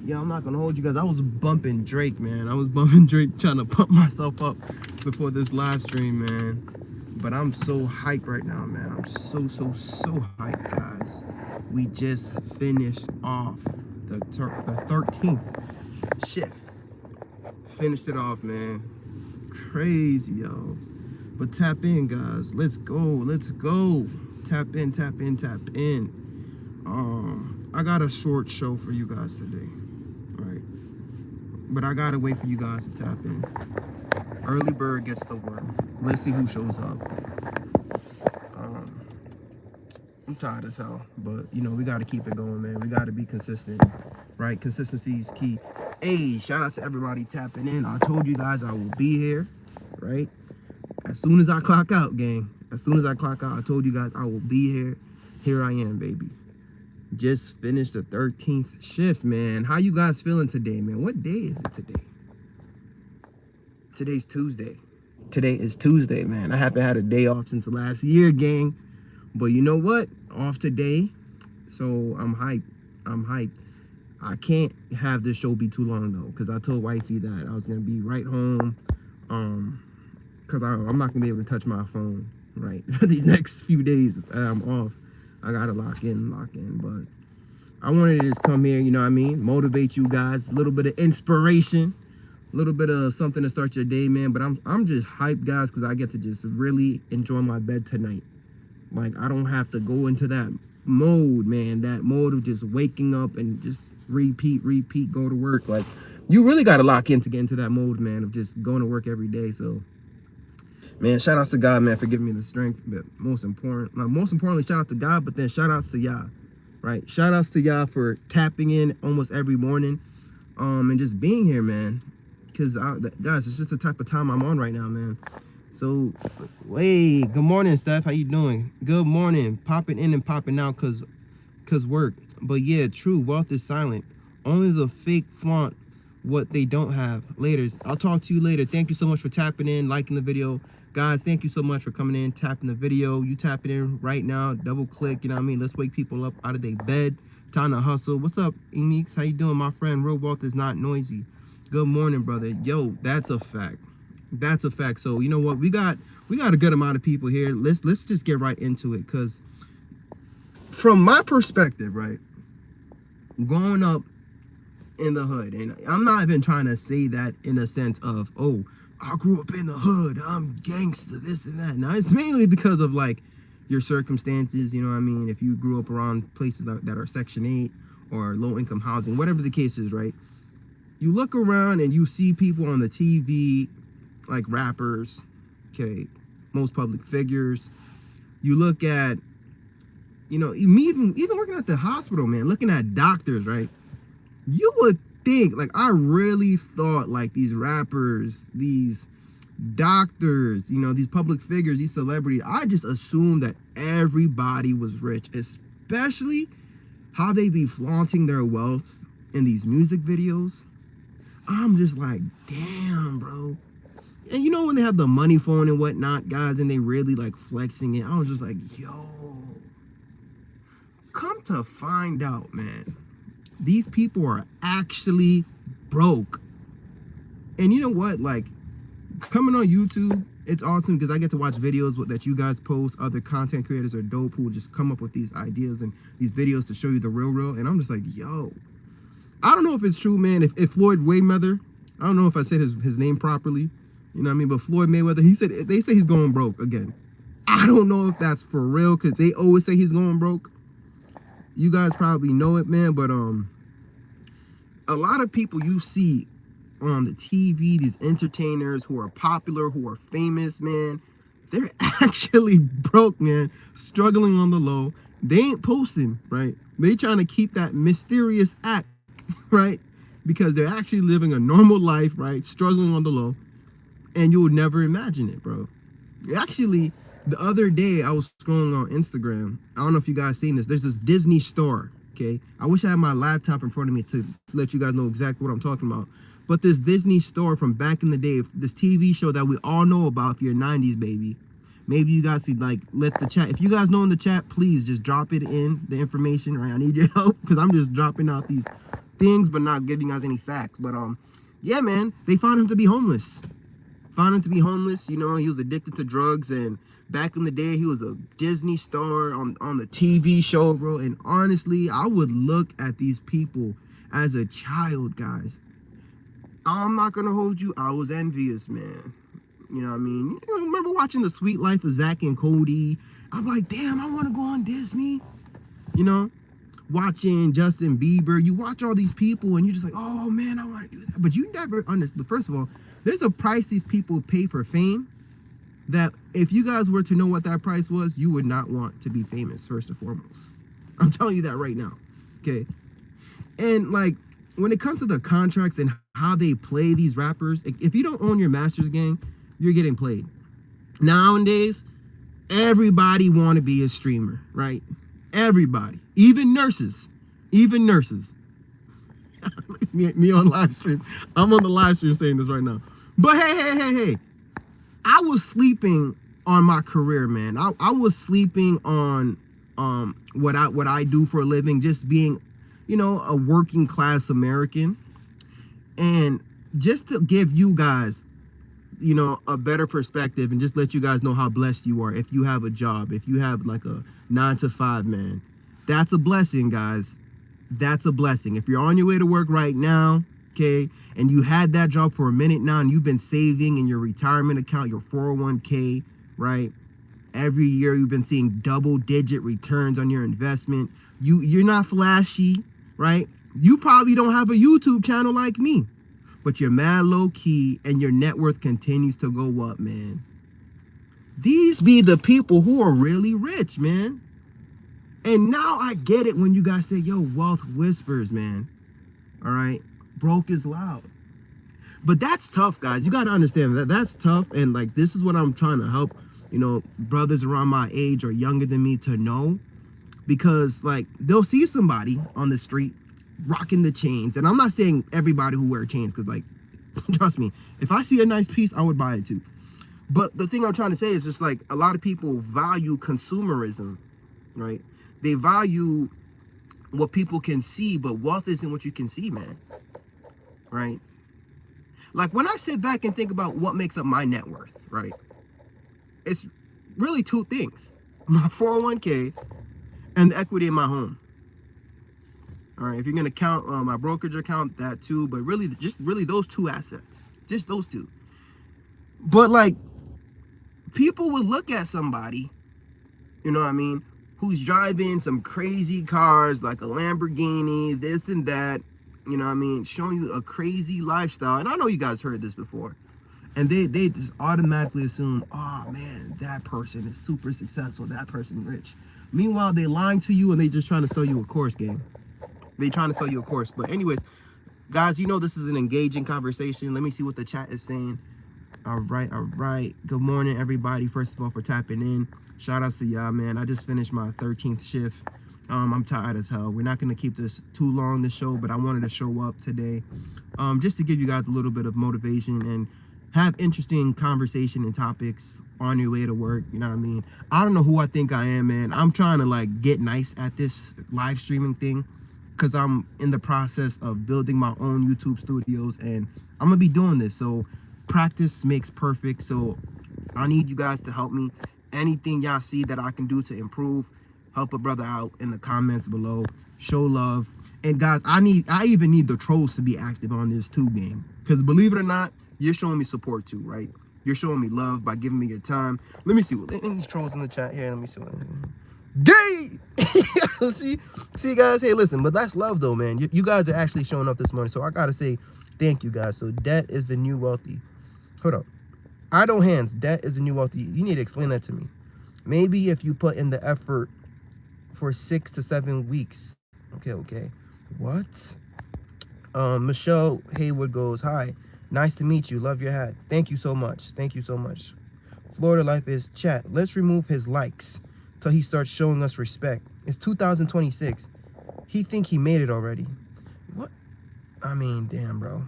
Yeah, I'm not gonna hold you guys. I was bumping Drake, man. I was bumping Drake, trying to pump myself up before this live stream, man. But I'm so hyped right now, man. I'm so hyped, guys. We just finished off the 13th shift. Finished it off, man. Crazy, yo. But tap in, guys. Let's go. Let's go. Tap in, tap in, tap in. I got a short show for you guys today. Right. But I gotta wait for you guys to tap in. Early bird gets the worm. Let's see who shows up. I'm tired as hell, but you know, we gotta keep it going, man. We gotta be consistent, right? Consistency is key. Hey, shout out to everybody tapping in. I told you guys I will be here, right? As soon as I clock out, gang. As soon as I clock out, I told you guys I will be here. Here I am, baby. Just finished the 13th shift, man. How you guys feeling today, man? What day is it today? Today's Tuesday. Today is Tuesday, man. I haven't had a day off since last year, gang. But you know what? Off today. So I'm hyped. I'm hyped. I can't have this show be too long, though, because I told wifey that I was going to be right home. Because I'm not going to be able to touch my phone, right? For these next few days I'm off. I gotta lock in, but I wanted to just come here, you know what I mean, motivate you guys, a little bit of inspiration, a little bit of something to start your day, man. But I'm just hyped, guys, because I get to just really enjoy my bed tonight. Like, I don't have to go into that mode, man, that mode of just waking up and just repeat, go to work. Like, you really gotta lock in to get into that mode, man, of just going to work every day. So man, shout outs to God, man, for giving me the strength. But most importantly, shout out to God, but then shout outs to y'all, right? Shout outs to y'all for tapping in almost every morning, and just being here, man. Because, guys, it's just the type of time I'm on right now, man. So, hey, good morning, Steph. How you doing? Good morning. Popping in and popping out because work. But yeah, true, wealth is silent. Only the fake flaunt what they don't have. Later. I'll talk to you later. Thank you so much for tapping in, liking the video. Guys, thank you so much for coming in, tapping the video. You tapping in right now, double click, you know what I mean? Let's wake people up out of their bed. Time to hustle. What's up, Enix? How you doing, my friend? Real wealth is not noisy. Good morning, brother. Yo, that's a fact. That's a fact. So, you know what? We got a good amount of people here. Let's just get right into it, because from my perspective, right, growing up in the hood, and I'm not even trying to say that in a sense of, oh, I grew up in the hood, I'm gangster, this and that. Now, it's mainly because of, like, your circumstances, you know what I mean? If you grew up around places that are Section 8 or low-income housing, whatever the case is, right? You look around and you see people on the TV, like rappers, okay, most public figures. You look at, you know, even working at the hospital, man, looking at doctors, right? You would think, like, I really thought, like, these rappers, these doctors, you know, these public figures, these celebrities, I just assumed that everybody was rich, especially how they be flaunting their wealth in these music videos. I'm just like, damn, bro. And you know, when they have the money phone and whatnot, guys, and they really like flexing it, I was just like, yo, come to find out, man, these people are actually broke. And you know what? Like, coming on YouTube, it's awesome because I get to watch videos that you guys post. Other content creators are dope who will just come up with these ideas and these videos to show you the real. And I'm just like, yo, I don't know if it's true, man. If Floyd Mayweather, I don't know if I said his name properly, you know what I mean? But Floyd Mayweather, they say he's going broke again. I don't know if that's for real, because they always say he's going broke. You guys probably know it, man. But a lot of people you see on the TV, these entertainers who are popular, who are famous, man, they're actually broke, man, struggling on the low. They ain't posting, right? They trying to keep that mysterious act, right? Because they're actually living a normal life, right? Struggling on the low. And you would never imagine it, bro. Actually, the other day I was scrolling on Instagram. I don't know if you guys seen this. There's this Disney store, okay? I wish I had my laptop in front of me to let you guys know exactly what I'm talking about. But this Disney store from back in the day, this TV show that we all know about if you're a 90s baby. Maybe you guys could, like, let the chat, if you guys know in the chat, please just drop it in, the information, right? I need your help, because I'm just dropping out these things, but not giving us any facts. But yeah, man, they found him to be homeless. Found him to be homeless. You know, he was addicted to drugs, and back in the day, he was a Disney star on the TV show, bro. And honestly, I would look at these people as a child, guys. I'm not gonna hold you. I was envious, man. You know what I mean? You know, remember watching The Sweet Life of Zach and Cody? I'm like, damn, I want to go on Disney. You know, watching Justin Bieber. You watch all these people, and you're just like, oh man, I want to do that. But you never understand. First of all, there's a price these people pay for fame that if you guys were to know what that price was, you would not want to be famous, first and foremost. I'm telling you that right now. Okay. And like, when it comes to the contracts and how they play these rappers, if you don't own your master's, gang, you're getting played. Nowadays, everybody want to be a streamer, right? Everybody, even nurses. me on live stream. I'm on the live stream saying this right now. But hey, I was sleeping on my career, man. I was sleeping on what I do for a living, just being, you know, a working class American. And just to give you guys, you know, a better perspective and just let you guys know how blessed you are. If you have a job, if you have like a 9-to-5, man, that's a blessing, guys. That's a blessing. If you're on your way to work right now, okay, and you had that job for a minute now, and you've been saving in your retirement account, your 401k, right? Every year you've been seeing double-digit returns on your investment. You're not flashy, right? You probably don't have a YouTube channel like me, but you're mad low-key, and your net worth continues to go up, man. These be the people who are really rich, man. And now I get it when you guys say, yo, wealth whispers, man. All right? Broke is loud. But that's tough, guys. You got to understand that that's tough. And like, this is what I'm trying to help, you know, brothers around my age or younger than me to know. Because like, they'll see somebody on the street rocking the chains. And I'm not saying everybody who wear chains, because like, trust me, if I see a nice piece, I would buy it too. But the thing I'm trying to say is just like, a lot of people value consumerism, right? They value what people can see, but wealth isn't what you can see, man. Right? Like, when I sit back and think about what makes up my net worth, right? It's really two things: my 401k and the equity in my home. All right, if you're gonna count my brokerage account, that too, but really, just really those two assets, just those two. But like, people would look at somebody, you know what I mean, who's driving some crazy cars like a Lamborghini, this and that, you know what I mean, showing you a crazy lifestyle. And I know you guys heard this before. And they just automatically assume, oh man, that person is super successful, that person rich. Meanwhile, they lying to you and they just trying to sell you a course, gang. They trying to sell you a course. But anyways, guys, you know this is an engaging conversation. Let me see what the chat is saying. All right. Good morning, everybody. First of all, for tapping in. Shout outs to y'all, man. I just finished my 13th shift. I'm tired as hell. We're not going to keep this too long, the show, but I wanted to show up today just to give you guys a little bit of motivation and have interesting conversation and topics on your way to work. You know what I mean? I don't know who I think I am, man. I'm trying to like get nice at this live streaming thing because I'm in the process of building my own YouTube studios, and I'm going to be doing this. So practice makes perfect. So I need you guys to help me. Anything y'all see that I can do to improve, help a brother out in the comments below. Show love. And guys, I even need the trolls to be active on this too, gang. Because believe it or not, you're showing me support too, right? You're showing me love by giving me your time. Let me see what any trolls in the chat here. Let me see what. Gay. see guys, hey, listen, but that's love though, man. You guys are actually showing up this morning, so I gotta say thank you, guys. So debt is the new wealthy. Hold up. Idle hands, debt is the new wealthy. You need to explain that to me. Maybe if you put in the effort for 6 to 7 weeks. Okay. What? Michelle Haywood goes, hi, nice to meet you. Love your hat. Thank you so much. Florida Life is chat. Let's remove his likes till he starts showing us respect. It's 2026. He think he made it already. What? I mean, damn, bro.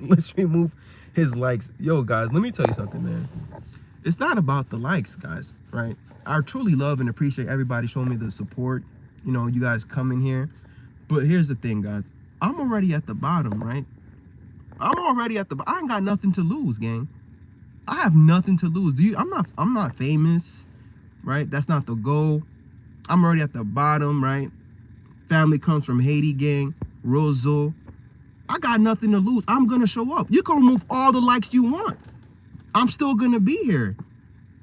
Let's remove his likes. Yo, guys, let me tell you something, man. It's not about the likes, guys, right? I truly love and appreciate everybody showing me the support. You know, you guys coming here. But here's the thing, guys. I'm already at the bottom, right? I'm already at the. I ain't got nothing to lose, gang. I have nothing to lose. I'm not famous, right? That's not the goal. I'm already at the bottom, right? Family comes from Haiti, gang. Rozo. I got nothing to lose. I'm gonna show up. You can remove all the likes you want. I'm still gonna be here.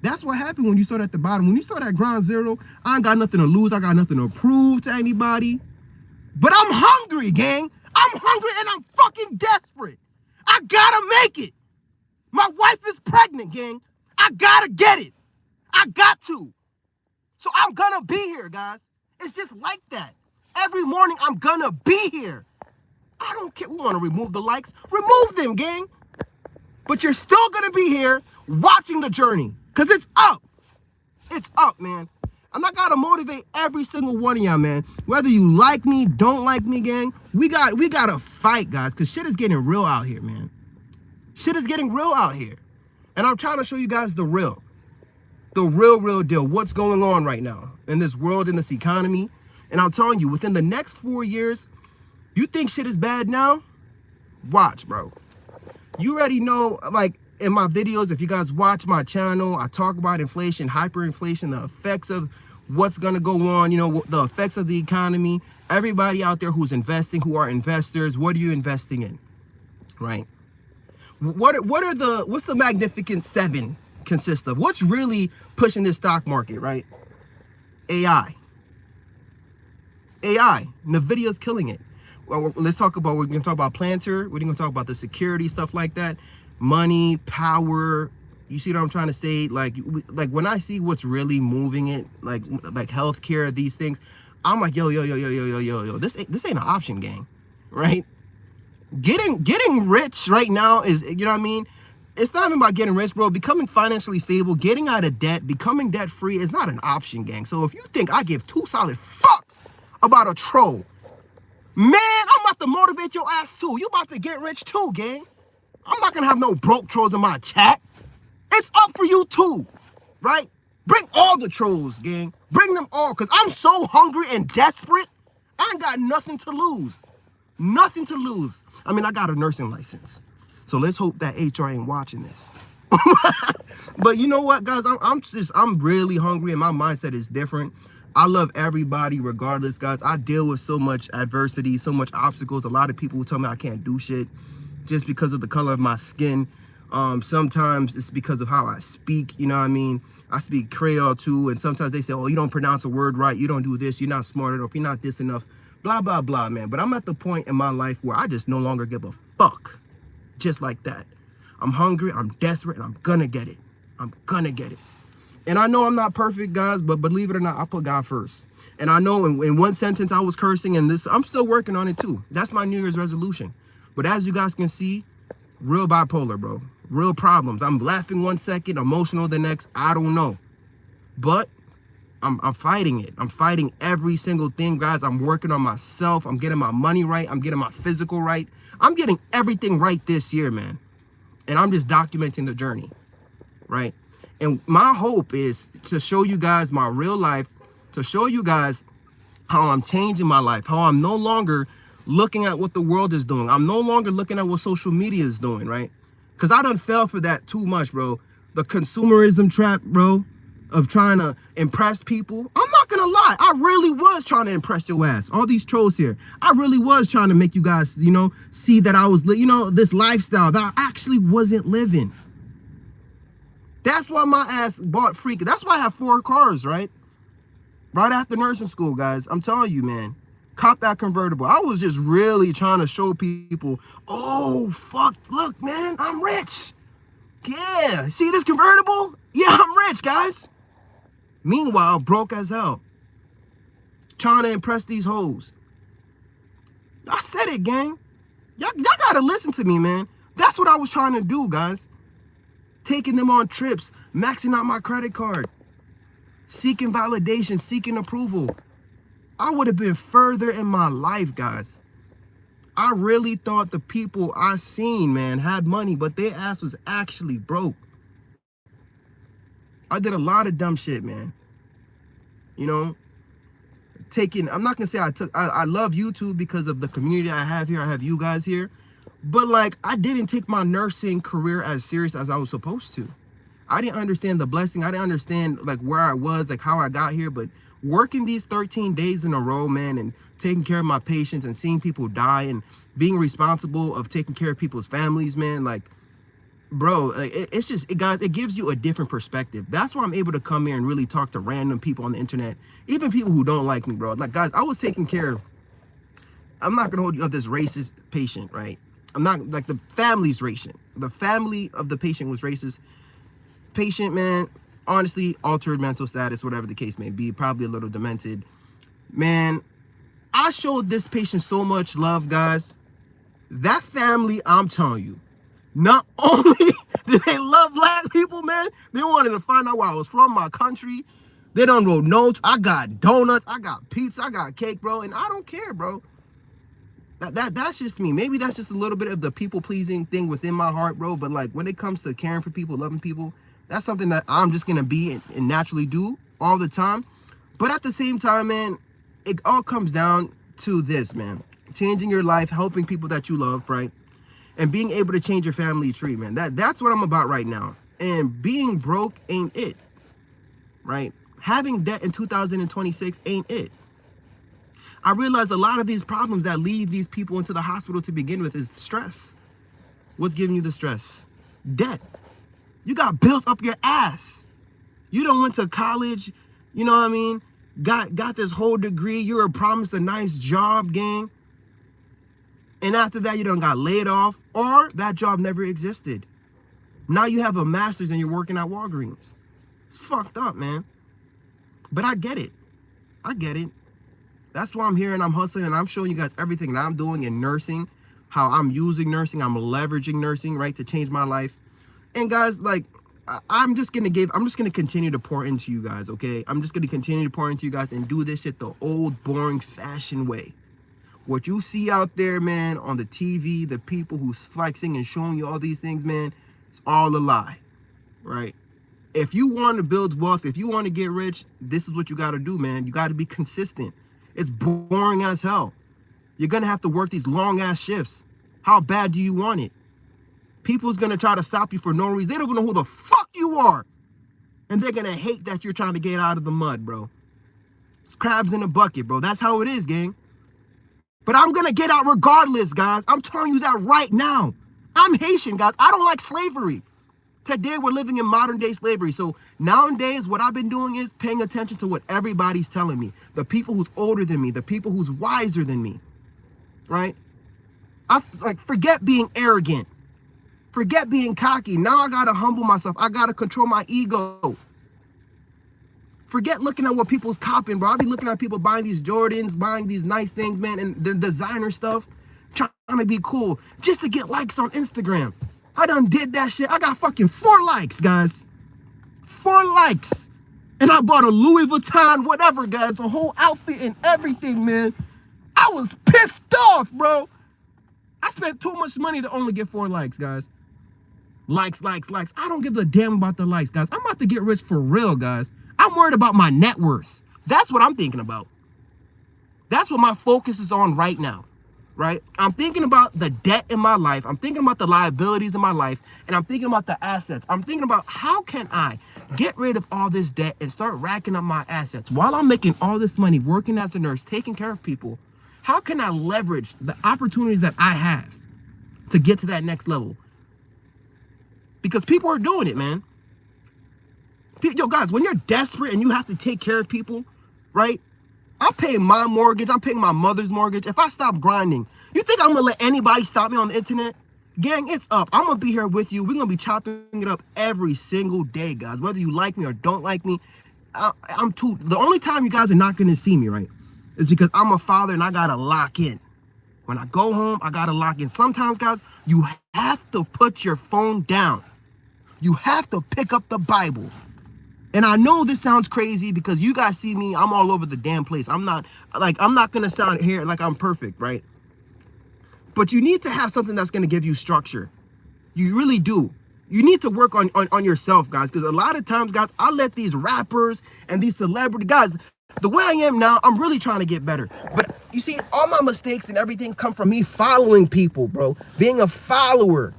That's what happened when you start at the bottom. When you start at ground zero, I ain't got nothing to lose. I got nothing to prove to anybody. But I'm hungry, gang. I'm hungry and I'm fucking desperate. I gotta make it. My wife is pregnant, gang. I gotta get it. I got to. So I'm gonna be here, guys. It's just like that. Every morning I'm gonna be here. I don't care. We want to remove the likes. Remove them, gang. But you're still gonna be here watching the journey. Cause it's up. It's up, man. And I gotta motivate every single one of y'all, man. Whether you like me, don't like me, gang. We gotta fight, guys. Cause shit is getting real out here, man. Shit is getting real out here. And I'm trying to show you guys the real. The real deal. What's going on right now in this world, in this economy. And I'm telling you, within the next 4 years, you think shit is bad now? Watch, bro. You already know, like, in my videos, if you guys watch my channel, I talk about inflation, hyperinflation, the effects of what's going to go on, you know, the effects of the economy. Everybody out there who's investing, who are investors, what are you investing in, right? What's the Magnificent Seven consist of? What's really pushing this stock market, right? AI. NVIDIA's killing it. Well, let's talk about, we're going to talk about Planter. We're going to talk about the security, stuff like that. Money, power. You see what I'm trying to say? Like when I see what's really moving it, like healthcare, these things, I'm like, yo, this ain't an option, gang, right? Getting rich right now is, you know what I mean? It's not even about getting rich, bro. Becoming financially stable, getting out of debt, becoming debt free is not an option, gang. So if you think I give 2 solid fucks about a troll, man, I'm about to motivate your ass too. You about to get rich too, gang. I'm not gonna have no broke trolls in my chat. It's up for you too, right? Bring all the trolls, gang. Bring them all, because I'm so hungry and desperate. I ain't got nothing to lose. Nothing to lose. I mean, I got a nursing license. So let's hope that HR ain't watching this. But you know what, guys? I'm really hungry and my mindset is different. I love everybody regardless, guys. I deal with so much adversity, so much obstacles. A lot of people will tell me I can't do shit just because of the color of my skin. Sometimes it's because of how I speak, you know what I mean? I speak Creole too, and sometimes they say, oh, you don't pronounce a word right, you don't do this, you're not smart enough, you're not this enough, blah, blah, blah, man. But I'm at the point in my life where I just no longer give a fuck. Just like that. I'm hungry, I'm desperate, and I'm gonna get it. I'm gonna get it. And I know I'm not perfect, guys, but believe it or not, I put God first. And I know in one sentence I was cursing, and this, I'm still working on it too. That's my New Year's resolution. But as you guys can see, real bipolar, bro. Real problems. I'm laughing 1 second, emotional the next. I don't know. But I'm fighting it. I'm fighting every single thing, guys. I'm working on myself. I'm getting my money right. I'm getting my physical right. I'm getting everything right this year, man. And I'm just documenting the journey, right? And my hope is to show you guys my real life, to show you guys how I'm changing my life, how I'm no longer looking at what the world is doing. I'm no longer looking at what social media is doing, right? Because I done fell for that too much, bro. The consumerism trap, bro, of trying to impress people. I'm not gonna lie, I really was trying to impress your ass. All these trolls here, I really was trying to make you guys, you know, see that I was, you know, this lifestyle that I actually wasn't living. That's why my ass bought freaking. That's why I have 4 cars, right? Right after nursing school, guys. I'm telling you, man. Cop that convertible. I was just really trying to show people, oh, fuck, look, man, I'm rich. Yeah, see this convertible? Yeah, I'm rich, guys. Meanwhile, broke as hell. Trying to impress these hoes. I said it, gang. Y'all gotta listen to me, man. That's what I was trying to do, guys. Taking them on trips, maxing out my credit card, seeking validation, seeking approval. I would have been further in my life, guys. I really thought the people I seen, man, had money, but their ass was actually broke. I did a lot of dumb shit, man. You know, taken, I'm not gonna say I love YouTube because of the community I have here. I have you guys here. But like, I didn't take my nursing career as serious as I was supposed to. I didn't understand the blessing. I didn't understand like where I was, like how I got here. But working these 13 days in a row, man, and taking care of my patients and seeing people die and being responsible of taking care of people's families, man, like, bro, it's just, guys, it gives you a different perspective. That's why I'm able to come here and really talk to random people on the internet, even people who don't like me, bro. Like, guys, I was taking care of, I'm not gonna hold you up, this racist patient, right? I'm not, like, the family's racist. The family of the patient was racist. Patient, man, honestly, altered mental status, whatever the case may be, probably a little demented. Man, I showed this patient so much love, guys. That family, I'm telling you, not only did they love black people, man, they wanted to find out where I was from, my country. They done wrote notes. I got donuts, I got pizza, I got cake, bro, and I don't care, bro. That's just me. Maybe that's just a little bit of the people-pleasing thing within my heart, bro. But like, when it comes to caring for people, loving people, that's something that I'm just gonna be and naturally do all the time. But at the same time, man, it all comes down to this, man. Changing your life, helping people that you love, right? And being able to change your family tree, man. That's what I'm about right now. And being broke ain't it, right? Having debt in 2026 ain't it. I realized a lot of these problems that lead these people into the hospital to begin with is stress. What's giving you the stress? Debt. You got bills up your ass. You done went to college, you know what I mean? Got this whole degree. You were promised a nice job, gang. And after that, you done got laid off, or that job never existed. Now you have a master's and you're working at Walgreens. It's fucked up, man. But I get it. I get it. That's why I'm here and I'm hustling and I'm showing you guys everything that I'm doing in nursing, how I'm using nursing, I'm leveraging nursing, right, to change my life. And guys, like, I'm just gonna continue to pour into you guys, okay? I'm just gonna continue to pour into you guys and do this shit the old, boring, fashioned way. What you see out there, man, on the TV, the people who's flexing and showing you all these things, man, it's all a lie, right? If you want to build wealth, if you want to get rich, this is what you got to do, man. You got to be consistent. It's boring as hell. You're going to have to work these long-ass shifts. How bad do you want it? People's going to try to stop you for no reason. They don't even know who the fuck you are. And they're going to hate that you're trying to get out of the mud, bro. It's crabs in a bucket, bro. That's how it is, gang. But I'm going to get out regardless, guys. I'm telling you that right now. I'm Haitian, guys. I don't like slavery. Today, we're living in modern-day slavery. So nowadays, what I've been doing is paying attention to what everybody's telling me. The people who's older than me, the people who's wiser than me, right? Forget being arrogant. Forget being cocky. Now I got to humble myself. I got to control my ego. Forget looking at what people's copping, bro. I be looking at people buying these Jordans, buying these nice things, man, and the designer stuff, trying to be cool just to get likes on Instagram. I done did that shit. I got fucking 4 likes, guys. 4 likes. And I bought a Louis Vuitton, whatever, guys. The whole outfit and everything, man. I was pissed off, bro. I spent too much money to only get 4 likes, guys. Likes. I don't give a damn about the likes, guys. I'm about to get rich for real, guys. I'm worried about my net worth. That's what I'm thinking about. That's what my focus is on right now. Right? I'm thinking about the debt in my life. I'm thinking about the liabilities in my life. And I'm thinking about the assets. I'm thinking about how can I get rid of all this debt and start racking up my assets while I'm making all this money, working as a nurse, taking care of people. How can I leverage the opportunities that I have to get to that next level? Because people are doing it, man. Yo, guys, when you're desperate and you have to take care of people, right? I'm paying my mortgage. I'm paying my mother's mortgage. If I stop grinding, you think I'm going to let anybody stop me on the internet? Gang, it's up. I'm going to be here with you. We're going to be chopping it up every single day, guys. Whether you like me or don't like me, the only time you guys are not going to see me, right, is because I'm a father and I got to lock in. When I go home, I got to lock in. Sometimes, guys, you have to put your phone down. You have to pick up the Bible. And I know this sounds crazy because you guys see me, I'm all over the damn place. I'm not going to sound here like I'm perfect, right? But you need to have something that's going to give you structure. You really do. You need to work on yourself, guys, because a lot of times, guys, I let these rappers and these celebrity guys, The way I am now, I'm really trying to get better. But you see, all my mistakes and everything come from me following people, bro. Being a follower.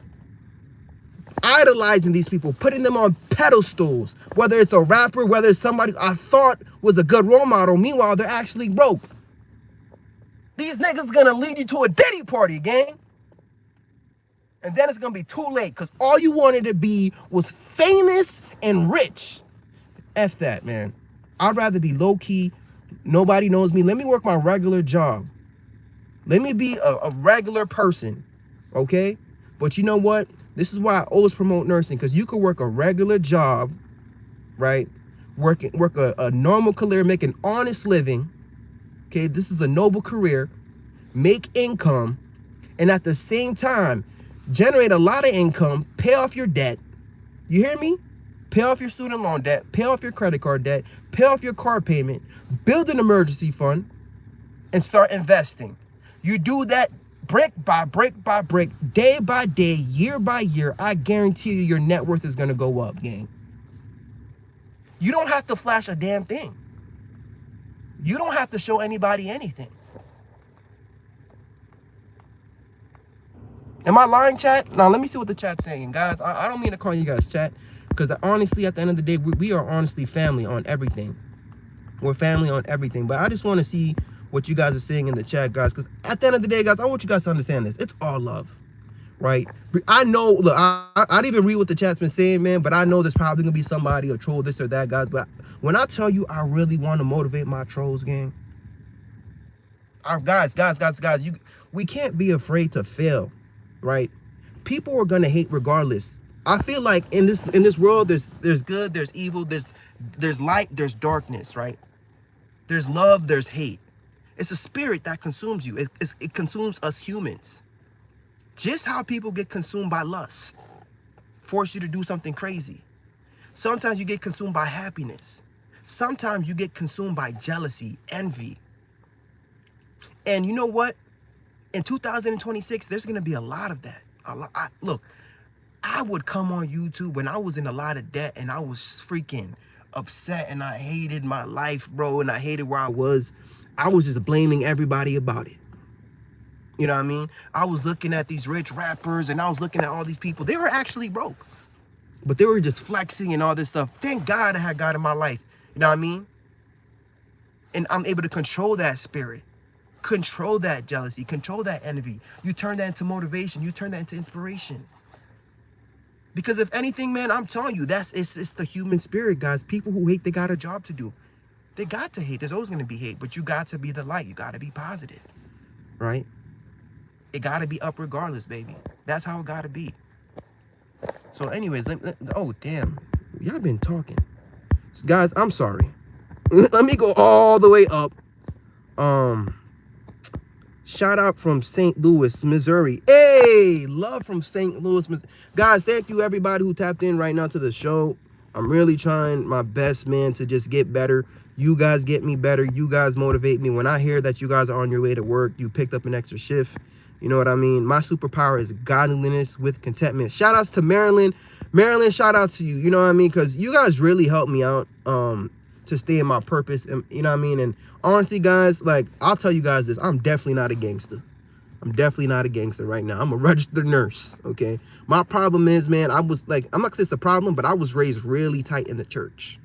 Idolizing these people, putting them on pedestals. Whether it's a rapper, whether it's somebody I thought was a good role model. Meanwhile, they're actually broke. These niggas gonna lead you to a Diddy party, gang. And then it's gonna be too late, because all you wanted to be was famous and rich. F that, man. I'd rather be low-key, nobody knows me. Let me work my regular job. Let me be a regular person, okay? But you know what? This is why I always promote nursing, because you could work a regular job, right? Work a normal career, make an honest living, okay? This is a noble career. Make income, and at the same time, generate a lot of income, pay off your debt. You hear me? Pay off your student loan debt, pay off your credit card debt, pay off your car payment, build an emergency fund, and start investing. You do that brick by brick by brick, day by day, year by year, I guarantee you your net worth is gonna go up, gang. You don't have to flash a damn thing. You don't have to show anybody anything. Am I lying, chat? Now, let me see what the chat's saying. Guys, I don't mean to call you guys chat, because honestly, at the end of the day, we are honestly family on everything. We're family on everything. But I just want to see what you guys are saying in the chat, guys, because at the end of the day, guys, I want you guys to understand this. It's all love, right? I know, look, I didn't even read what the chat's been saying, man, but I know there's probably going to be somebody, a troll, this or that, guys. But when I tell you I really want to motivate my trolls, gang, guys, we can't be afraid to fail. Right? People are gonna hate regardless. I feel like in this world, there's good, there's evil, there's light, there's darkness, right? There's love, there's hate. It's a spirit that consumes you. It consumes us humans. Just how people get consumed by lust, force you to do something crazy. Sometimes you get consumed by happiness. Sometimes you get consumed by jealousy, envy. And you know what? In 2026, there's going to be a lot of that. Look, I would come on YouTube when I was in a lot of debt and I was freaking upset and I hated my life, bro, and I hated where I was just blaming everybody about it. You know what I mean? I was looking at these rich rappers and I was looking at all these people. They were actually broke, but they were just flexing and all this stuff. Thank God I had God in my life. You know what I mean? And I'm able to control that spirit. Control that jealousy, control that envy. You turn that into motivation. You turn that into inspiration. Because if anything, man, I'm telling you, it's the human spirit, guys. People who hate, they got a job to do. They got to hate. There's always going to be hate, but you got to be the light. You got to be positive, right? It got to be up regardless, baby. That's how it got to be. So anyways, oh, damn. Y'all been talking. So guys, I'm sorry. Let me go all the way up. Shout out from St. Louis, Missouri. Hey, love from St. Louis, Missouri. Guys, thank you everybody who tapped in right now to the show. I'm really trying my best, man, to just get better. You guys get me better. You guys motivate me. When I hear that you guys are on your way to work, you picked up an extra shift. You know what I mean? My superpower is godliness with contentment. Shout outs to Marilyn. Marilyn, shout out to you. You know what I mean? Because you guys really helped me out to stay in my purpose. And, you know what I mean? And honestly, guys, like, I'll tell you guys this. I'm definitely not a gangster. I'm definitely not a gangster right now. I'm a registered nurse, okay? My problem is, man, I was like, I'm not gonna say it's a problem, but I was raised really tight in the church.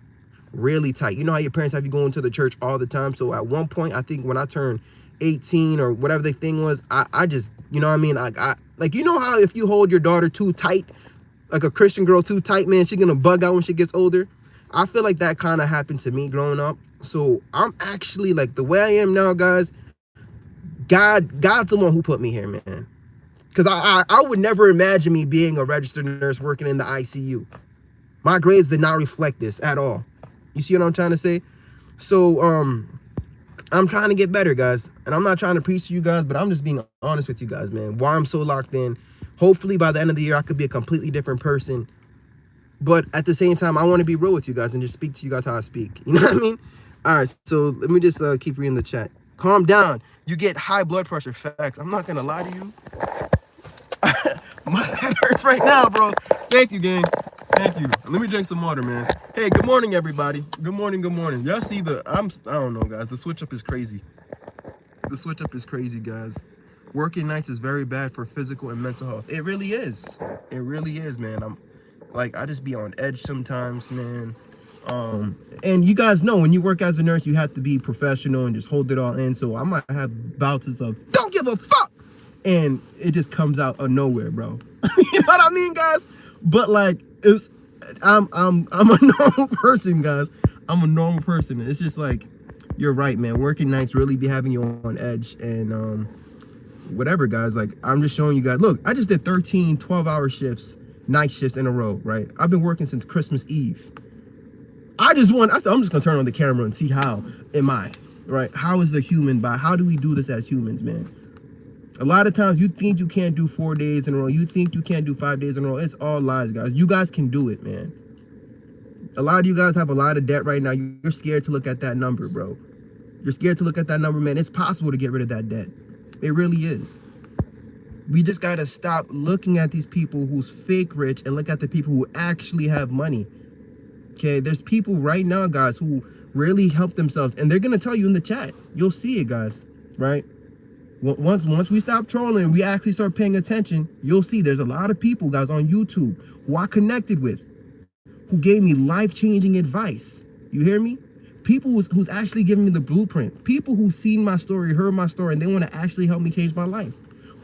Really tight. You know how your parents have you going to the church all the time? So at one point, I think when I turned 18 or whatever the thing was, I just, you know what I mean? Like, you know how if you hold your daughter too tight, like a Christian girl too tight, man, she's gonna bug out when she gets older. I feel like that kind of happened to me growing up. So I'm actually, like, the way I am now, guys, God's the one who put me here, man. Because I would never imagine me being a registered nurse working in the ICU. My grades did not reflect this at all. You see what I'm trying to say? So I'm trying to get better, guys. And I'm not trying to preach to you guys, but I'm just being honest with you guys, man. Why I'm so locked in. Hopefully by the end of the year, I could be a completely different person. But at the same time, I want to be real with you guys and just speak to you guys how I speak. You know what I mean? All right, so let me just keep reading the chat. Calm down. You get high blood pressure. Facts. I'm not going to lie to you. My head hurts right now, bro. Thank you, gang. Thank you. Let me drink some water, man. Hey, good morning, everybody. Good morning, good morning. Y'all see I don't know, guys. The switch up is crazy. The switch up is crazy, guys. Working nights is very bad for physical and mental health. It really is. It really is, man. I just be on edge sometimes, man. And you guys know when you work as a nurse, you have to be professional and just hold it all in. So I might have bouts of don't give a fuck, and it just comes out of nowhere, bro. You know what I mean, guys? But like, I'm a normal person, guys. I'm a normal person. It's just like, you're right, man. Working nights really be having you on edge, and whatever, guys. Like, I'm just showing you guys. Look, I just did 13 12-hour shifts, night shifts in a row, right? I've been working since Christmas Eve. I said, I'm just gonna turn on the camera and see how am I, right? How is the human body? How do we do this as humans, man? A lot of times you think you can't do 4 days in a row. You think you can't do 5 days in a row. It's all lies, guys. You guys can do it, man. A lot of you guys have a lot of debt right now. You're scared to look at that number, bro. You're scared to look at that number, man. It's possible to get rid of that debt. It really is. We just gotta stop looking at these people who's fake rich and look at the people who actually have money. Okay, there's people right now, guys, who really help themselves, and they're gonna tell you in the chat. You'll see it, guys, right? Once we stop trolling and we actually start paying attention, you'll see there's a lot of people, guys, on YouTube who I connected with, who gave me life-changing advice. You hear me? People who's actually giving me the blueprint. People who've seen my story, heard my story, and they want to actually help me change my life.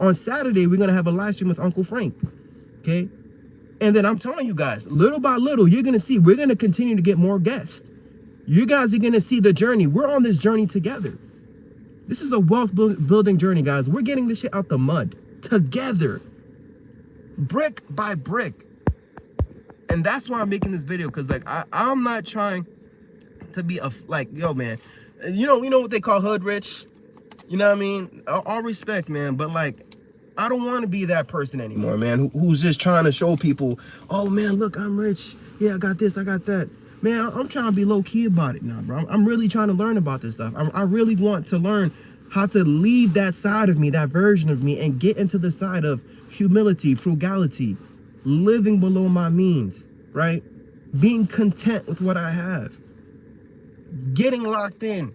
On Saturday, we're gonna have a live stream with Uncle Frank. Okay? And then I'm telling you guys, little by little, you're gonna see we're gonna continue to get more guests. You guys are gonna see the journey. We're on this journey together. This is a wealth building journey, guys. We're getting this shit out the mud together, brick by brick. And that's why I'm making this video, because like I'm not trying to be yo, man, you know what they call hood rich. You know what I mean? All respect, man, but like, I don't want to be that person anymore, man, who's just trying to show people, oh man, look, I'm rich. Yeah, I got this, I got that. Man, I'm trying to be low key about it now, bro. I'm really trying to learn about this stuff. I really want to learn how to leave that side of me, that version of me, and get into the side of humility, frugality, living below my means, right? Being content with what I have, getting locked in.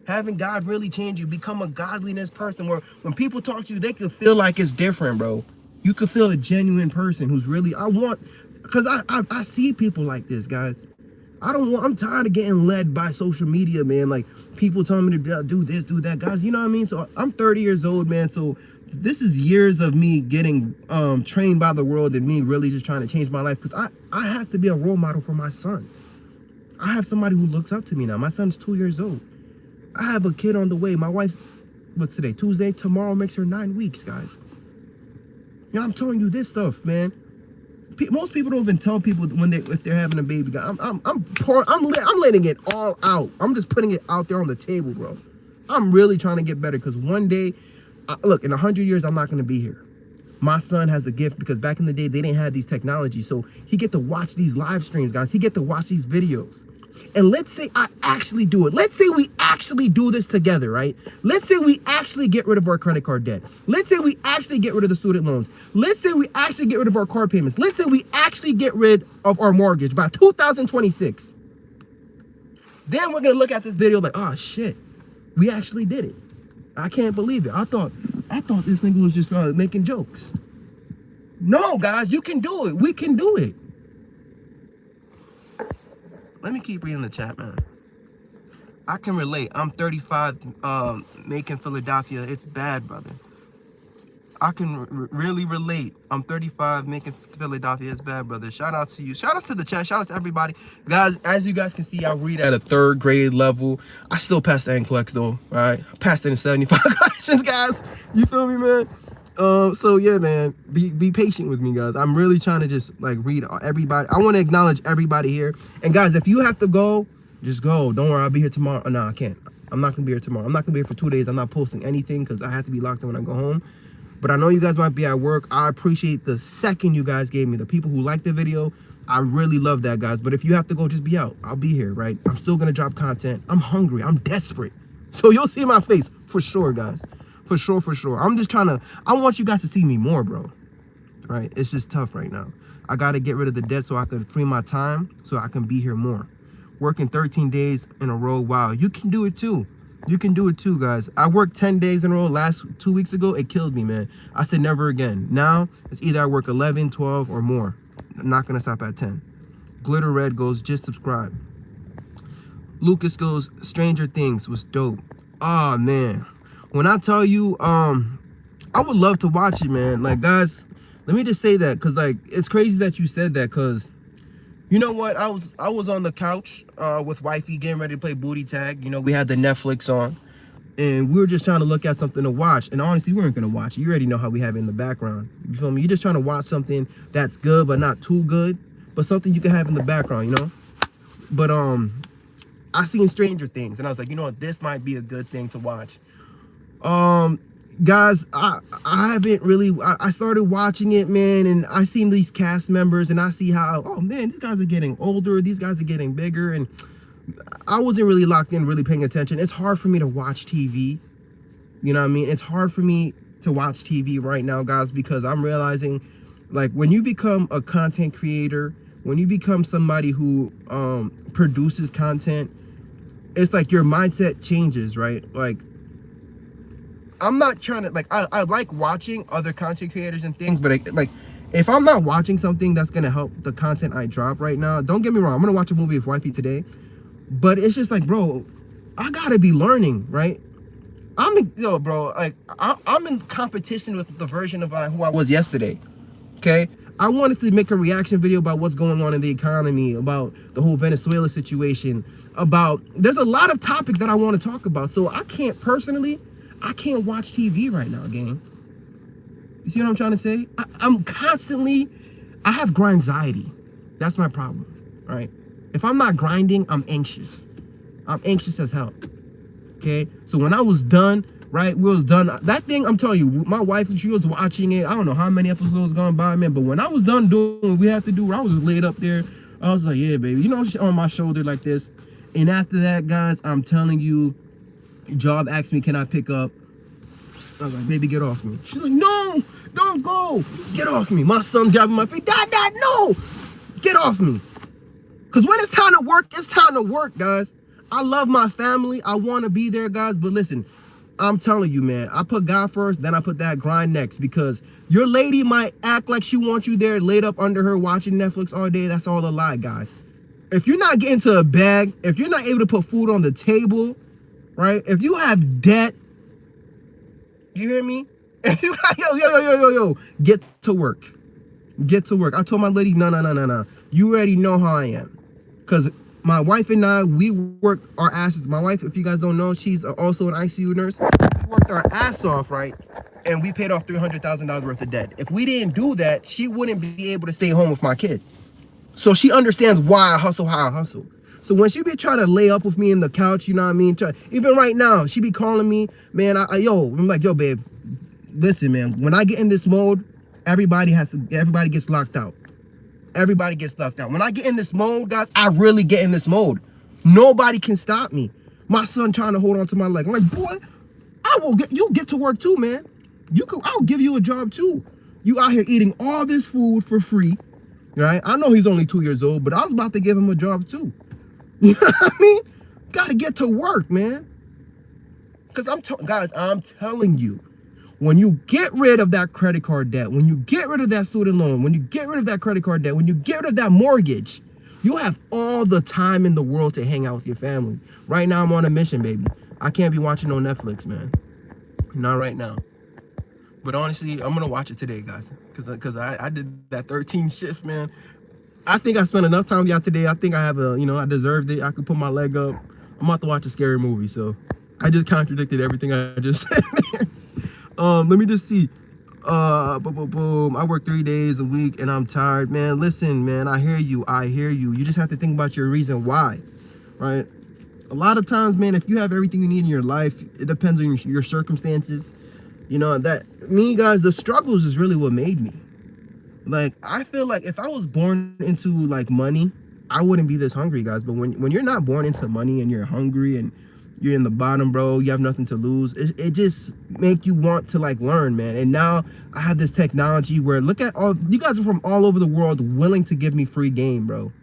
Having God really change you, become a godliness person where when people talk to you, they can feel like it's different, bro. You could feel a genuine person who's really, because I see people like this, guys. I'm tired of getting led by social media, man. Like, people telling me to do this, do that, guys. You know what I mean? So I'm 30 years old, man. So this is years of me getting trained by the world and me really just trying to change my life, because I have to be a role model for my son. I have somebody who looks up to me now. My son's 2 years old. I have a kid on the way. My wife's, what's today? Tuesday. Tomorrow makes her 9 weeks, guys. You know, I'm telling you this stuff, man. Most people don't even tell people if they're having a baby. I'm letting it all out. I'm just putting it out there on the table, bro. I'm really trying to get better, because one day, look, in 100 years, I'm not going to be here. My son has a gift, because back in the day, they didn't have these technologies. So he get to watch these live streams, guys. He get to watch these videos. And let's say I actually do it. Let's say we actually do this together, right? Let's say we actually get rid of our credit card debt. Let's say we actually get rid of the student loans. Let's say we actually get rid of our car payments. Let's say we actually get rid of our mortgage by 2026. Then we're going to look at this video like, oh shit, we actually did it. I can't believe it. I thought this nigga was just making jokes. No, guys, you can do it. We can do it. Let me keep reading the chat, man. I can relate. I'm 35, Macon, Philadelphia. It's bad, brother. I can really relate. I'm 35, Macon, Philadelphia. It's bad, brother. Shout out to you. Shout out to the chat. Shout out to everybody. Guys, as you guys can see, I read at a 3rd grade level. I still passed the NCLEX, though, right? I passed it in 75 questions, guys. You feel me, man? So yeah, man, be patient with me, guys. I'm really trying to just like read everybody. I want to acknowledge everybody here. And guys, if you have to go, just go. Don't worry, I'll be here tomorrow. No, I can't. I'm not gonna be here tomorrow. I'm not gonna be here for 2 days. I'm not posting anything because I have to be locked in when I go home. But I know you guys might be at work. I appreciate the second you guys gave me. The people who liked the video, I really love that, guys. But if you have to go, just be out. I'll be here, right? I'm still gonna drop content. I'm hungry. I'm desperate. So you'll see my face for sure, guys. For sure, for sure. I'm just trying to, I want you guys to see me more, bro. right? It's just tough right now. I got to get rid of the debt so I can free my time so I can be here more. Working 13 days in a row, wow, you can do it too. You can do it too, guys. I worked 10 days in a row last 2 weeks ago. It killed me, man. I said never again. Now it's either I work 11, 12 or more. I'm not gonna stop at 10. Glitter Red goes, just subscribe. Lucas goes, Stranger Things was dope. Oh man, when I tell you, I would love to watch it, man. Like, guys, let me just say that, because like it's crazy that you said that, because you know what, I was on the couch with wifey getting ready to play booty tag. You know, we had the Netflix on and we were just trying to look at something to watch, and honestly we weren't gonna watch it. You already know how we have it in the background, you feel me? You're just trying to watch something that's good but not too good, but something you can have in the background, you know. But I seen Stranger Things and I was like, you know what, this might be a good thing to watch. Guys, I haven't really, I started watching it, man, and I seen these cast members and I see how, oh man, these guys are getting older, these guys are getting bigger, and I wasn't really locked in, really paying attention. It's hard for me to watch TV, you know what I mean? It's hard for me to watch TV right now, guys, because I'm realizing, like, when you become a content creator, when you become somebody who produces content, it's like your mindset changes, right? Like, I'm not trying to, like, I like watching other content creators and things, but like, if I'm not watching something that's gonna help the content I drop right now, don't get me wrong, I'm gonna watch a movie with wifey today, but it's just like, bro, I gotta be learning, right? Bro, like, I'm in competition with the version of who I was yesterday, okay? I wanted to make a reaction video about what's going on in the economy, about the whole Venezuela situation, there's a lot of topics that I want to talk about, so I can't watch TV right now, gang. You see what I'm trying to say? I have grindsiety. That's my problem, right? If I'm not grinding, I'm anxious. I'm anxious as hell, okay? So when I was done, right, we was done. That thing, I'm telling you, my wife, she was watching it. I don't know how many episodes gone by, man, but when I was done doing what we had to do, I was just laid up there. I was like, yeah, baby, you know, on my shoulder like this. And after that, guys, I'm telling you, Job asked me, can I pick up? I was like, baby, get off me. She's like, no, don't go. Get off me. My son's grabbing my feet. Dad, no. Get off me. Because when it's time to work, it's time to work, guys. I love my family. I want to be there, guys. But listen, I'm telling you, man, I put God first, then I put that grind next, because your lady might act like she wants you there laid up under her watching Netflix all day. That's all a lie, guys. If you're not getting to a bag, if you're not able to put food on the table, right? If you have debt, you hear me? If you yo, get to work. Get to work. I told my lady, no. You already know how I am. Because my wife and I, we worked our asses. My wife, if you guys don't know, she's also an ICU nurse. We worked our ass off, right? And we paid off $300,000 worth of debt. If we didn't do that, she wouldn't be able to stay home with my kid. So she understands why I hustle, how I hustle. So when she be trying to lay up with me in the couch, you know what I mean? Even right now, she be calling me, man, I'm like, yo, babe, listen, man, when I get in this mode, everybody gets locked out. Everybody gets locked out. When I get in this mode, guys, I really get in this mode. Nobody can stop me. My son trying to hold on to my leg. I'm like, boy, you'll get to work too, man. I'll give you a job too. You out here eating all this food for free, right? I know he's only 2 years old, but I was about to give him a job too. You know what I mean? Gotta get to work, man. Because guys, I'm telling you, when you get rid of that credit card debt, when you get rid of that student loan, when you get rid of that credit card debt, when you get rid of that mortgage, you have all the time in the world to hang out with your family. Right now, I'm on a mission, baby. I can't be watching no Netflix, man. Not right now. But honestly, I'm gonna watch it today, guys, because I did that 13 shift, man. I think I spent enough time with y'all today. I think I have I deserved it. I could put my leg up. I'm about to watch a scary movie, so I just contradicted everything I just said. Let me just see. Boom. I work 3 days a week and I'm tired, man. Listen, man, I hear you. You just have to think about your reason why, right? A lot of times, man, if you have everything you need in your life, it depends on your circumstances. You know, guys, the struggles is really what made me. Like, I feel like if I was born into like money, I wouldn't be this hungry, guys. But when you're not born into money and you're hungry and you're in the bottom, bro. You have nothing to lose. It just make you want to like learn, man. And now I have this technology where look at all you guys are from all over the world willing to give me free game, bro.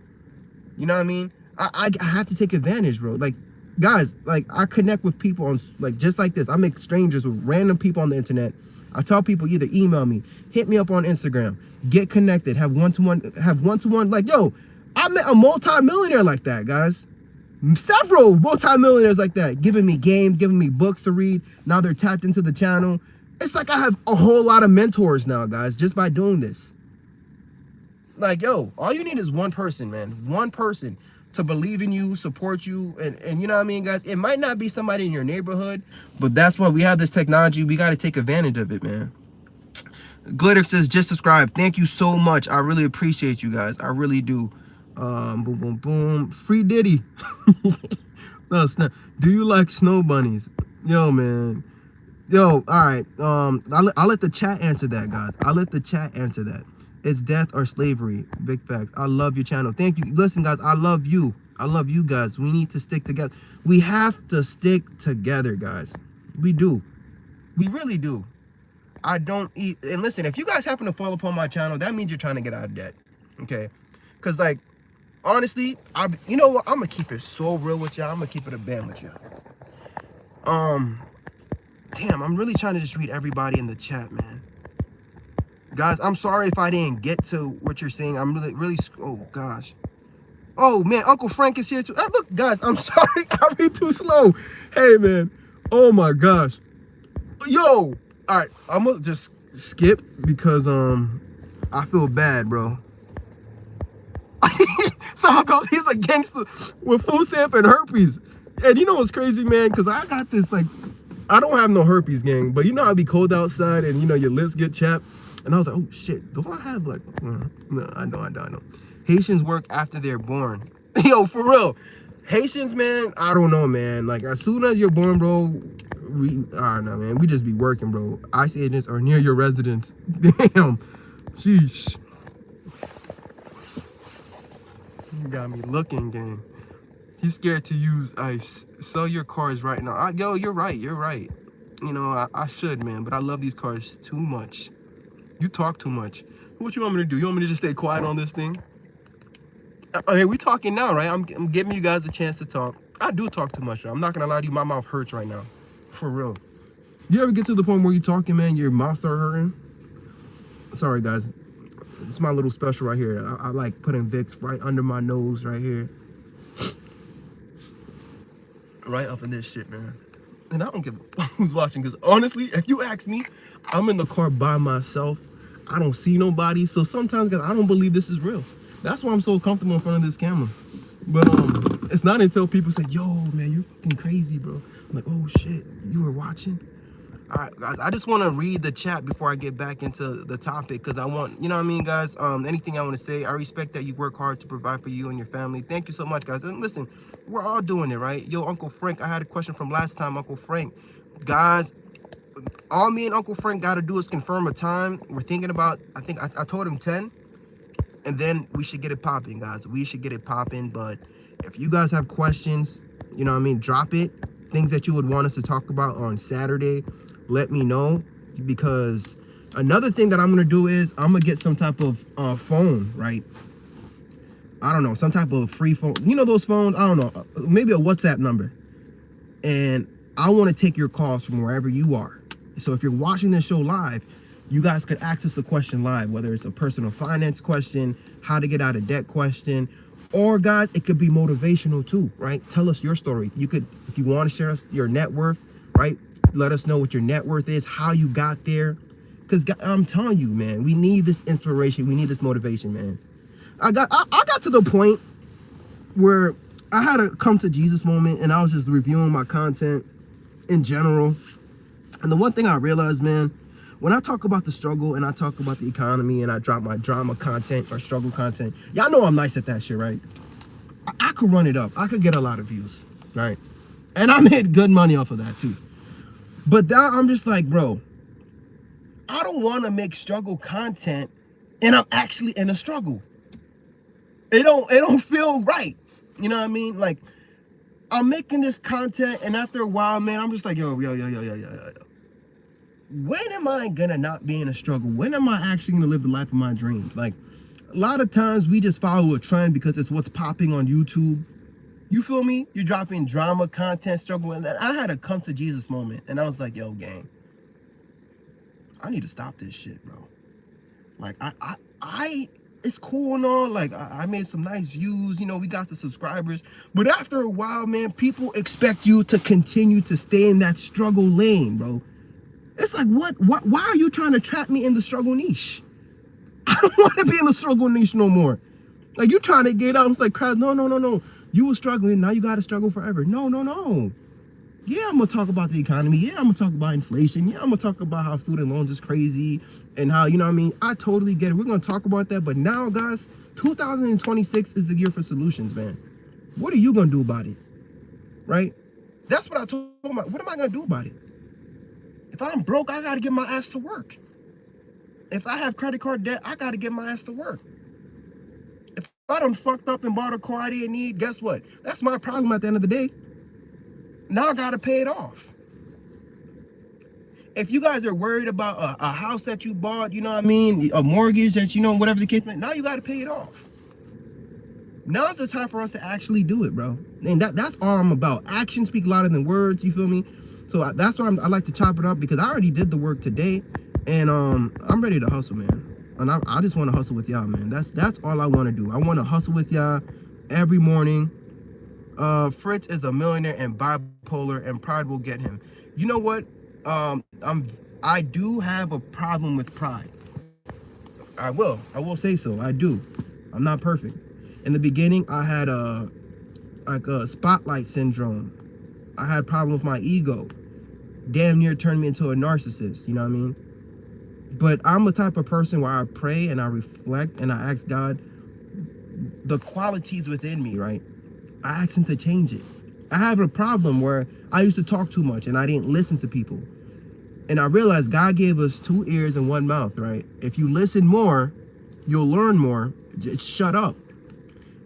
You know what I mean? I have to take advantage, bro. Like, guys, like I connect with people on like just like this. I make strangers with random people on the internet. I tell people either email me, hit me up on Instagram, get connected, have one-to-one. Like, yo, I met a multi-millionaire like that, guys. Several multi-millionaires like that, giving me games, giving me books to read. Now they're tapped into the channel. It's like I have a whole lot of mentors now, guys, just by doing this. Like, yo, all you need is one person, man. One person to believe in you, support you, and you know what I mean, guys? It might not be somebody in your neighborhood, but that's why we have this technology. We got to take advantage of it, man. Glitter says, just subscribe. Thank you so much. I really appreciate you guys. I really do. Boom, boom, boom. Free Diddy. No, snap. Do you like snow bunnies? Yo, man. Yo, all right. I'll let the chat answer that, guys. I'll let the chat answer that. It's death or slavery. Big facts. I love your channel. Thank you. Listen, guys, I love you. I love you guys. We need to stick together. We have to stick together, guys. We do. We really do. I don't eat. And listen, if you guys happen to fall upon my channel, that means you're trying to get out of debt. Okay? Because, like, honestly, you know what? I'm going to keep it so real with y'all. I'm going to keep it a band with y'all. Damn, I'm really trying to just read everybody in the chat, man. Guys, I'm sorry if I didn't get to what you're saying. I'm really, oh, gosh. Oh, man, Uncle Frank is here, too. Look, guys, I'm sorry. I read too slow. Hey, man. Oh, my gosh. Yo. All right, I'm going to just skip because I feel bad, bro. So he's a gangster with food stamp and herpes. And you know what's crazy, man? Because I got this, like, I don't have no herpes, gang. But you know how it be cold outside and, you know, your lips get chapped. And I was like, oh, shit, do I have, like, no, I know. Haitians work after they're born. Yo, for real. Haitians, man, I don't know, man. Like, as soon as you're born, bro, I don't know, man. We just be working, bro. ICE agents are near your residence. Damn. Sheesh. You got me looking, gang. He's scared to use ICE. Sell your cars right now. Yo, you're right. You're right. You know, I should, man. But I love these cars too much. You talk too much. What you want me to do? You want me to just stay quiet on this thing? I mean, we talking now, right? I'm giving you guys a chance to talk. I do talk too much, right? I'm not going to lie to you. My mouth hurts right now. For real. You ever get to the point where you're talking, man, your mouth start hurting? Sorry, guys. It's my little special right here. I like putting Vicks right under my nose right here. Right up in this shit, man. And I don't give a fuck who's watching, because honestly, if you ask me, I'm in the car by myself. I don't see nobody. So sometimes, guys, I don't believe this is real. That's why I'm so comfortable in front of this camera. But it's not until people say, yo, man, you're fucking crazy, bro. I'm like, oh shit, you were watching? All right, guys, I just want to read the chat before I get back into the topic, because I want, you know what I mean, guys? Anything I want to say, I respect that you work hard to provide for you and your family. Thank you so much, guys. And listen, we're all doing it, right? Yo, Uncle Frank, I had a question from last time, Uncle Frank. Guys, all me and Uncle Frank got to do is confirm a time. We're thinking about, I think I told him 10, and then we should get it popping, guys. We should get it popping. But if you guys have questions, you know what I mean, drop it. Things that you would want us to talk about on Saturday, let me know. Because another thing that I'm gonna do is I'm gonna get some type of phone, right? I don't know, some type of free phone. You know those phones? I don't know, maybe a WhatsApp number. And I want to take your calls from wherever you are. So if you're watching this show live, you guys could access the question live, whether it's a personal finance question, how to get out of debt question, or guys, it could be motivational too, right? Tell us your story. You could, if you want to share us your net worth, right? Let us know what your net worth is, how you got there. Because I'm telling you, man, we need this inspiration. We need this motivation, man. I got to the point where I had a come to Jesus moment, and I was just reviewing my content in general. And the one thing I realized, man, when I talk about the struggle and I talk about the economy and I drop my drama content or struggle content, y'all know I'm nice at that shit, right? I could run it up. I could get a lot of views, right? And I made good money off of that too. But now I'm just like, bro, I don't want to make struggle content and I'm actually in a struggle. It don't feel right. You know what I mean? Like, I'm making this content, and after a while, man, I'm just like, yo. When am I gonna not be in a struggle? When am I actually gonna live the life of my dreams? Like, a lot of times we just follow a trend because it's what's popping on YouTube. You feel me? You're dropping drama content, struggle, and I had a come to Jesus moment, and I was like, yo, gang, I need to stop this shit, bro. Like, it's cool and all. Like, I made some nice views, you know, we got the subscribers. But after a while, man, people expect you to continue to stay in that struggle lane, bro. It's like, why are you trying to trap me in the struggle niche? I don't want to be in the struggle niche no more. Like, you trying to get out. It's like, crap, no. You were struggling, now you got to struggle forever. No. Yeah, I'm going to talk about the economy. Yeah, I'm going to talk about inflation. Yeah, I'm going to talk about how student loans is crazy and how, you know what I mean? I totally get it. We're going to talk about that. But now, guys, 2026 is the year for solutions, man. What are you going to do about it? Right? That's what I told my, what am I going to do about it? If I'm broke, I got to get my ass to work. If I have credit card debt, I got to get my ass to work. If I done fucked up and bought a car I didn't need, guess what? That's my problem at the end of the day. Now I got to pay it off. If you guys are worried about a house that you bought, you know what I mean, a mortgage that, you know, whatever the case may be, now you got to pay it off. Now's the time for us to actually do it, bro. And that's all I'm about. Actions speak louder than words, you feel me? So that's why I like to chop it up, because I already did the work today, and I'm ready to hustle, man. And I just want to hustle with y'all, man. That's all I want to do. I want to hustle with y'all every morning. Fritz is a millionaire and bipolar, and pride will get him. You know what? I do have a problem with pride. I will say so. I do. I'm not perfect. In the beginning, I had a spotlight syndrome. I had a problem with my ego. Damn near turned me into a narcissist, you know what I mean? But I'm the type of person where I pray and I reflect and I ask God the qualities within me, right? I ask him to change it. I have a problem where I used to talk too much and I didn't listen to people. And I realized God gave us 2 ears and 1 mouth, right? If you listen more, you'll learn more. Just shut up.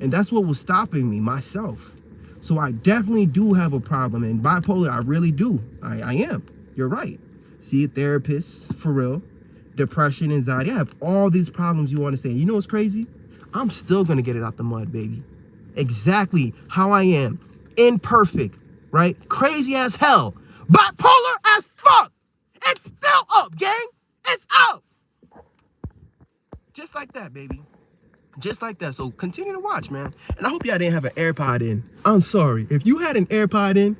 And that's what was stopping me, myself. So I definitely do have a problem. And bipolar, I really do. I am. You're right. See a therapist, for real. Depression, anxiety. I have all these problems you want to say. You know what's crazy? I'm still going to get it out the mud, baby. Exactly how I am. Imperfect, right? Crazy as hell. Bipolar as fuck. It's still up, gang. It's up. Just like that, baby. Just like that. So continue to watch, man. And I hope y'all didn't have an AirPod in. I'm sorry. If you had an AirPod in,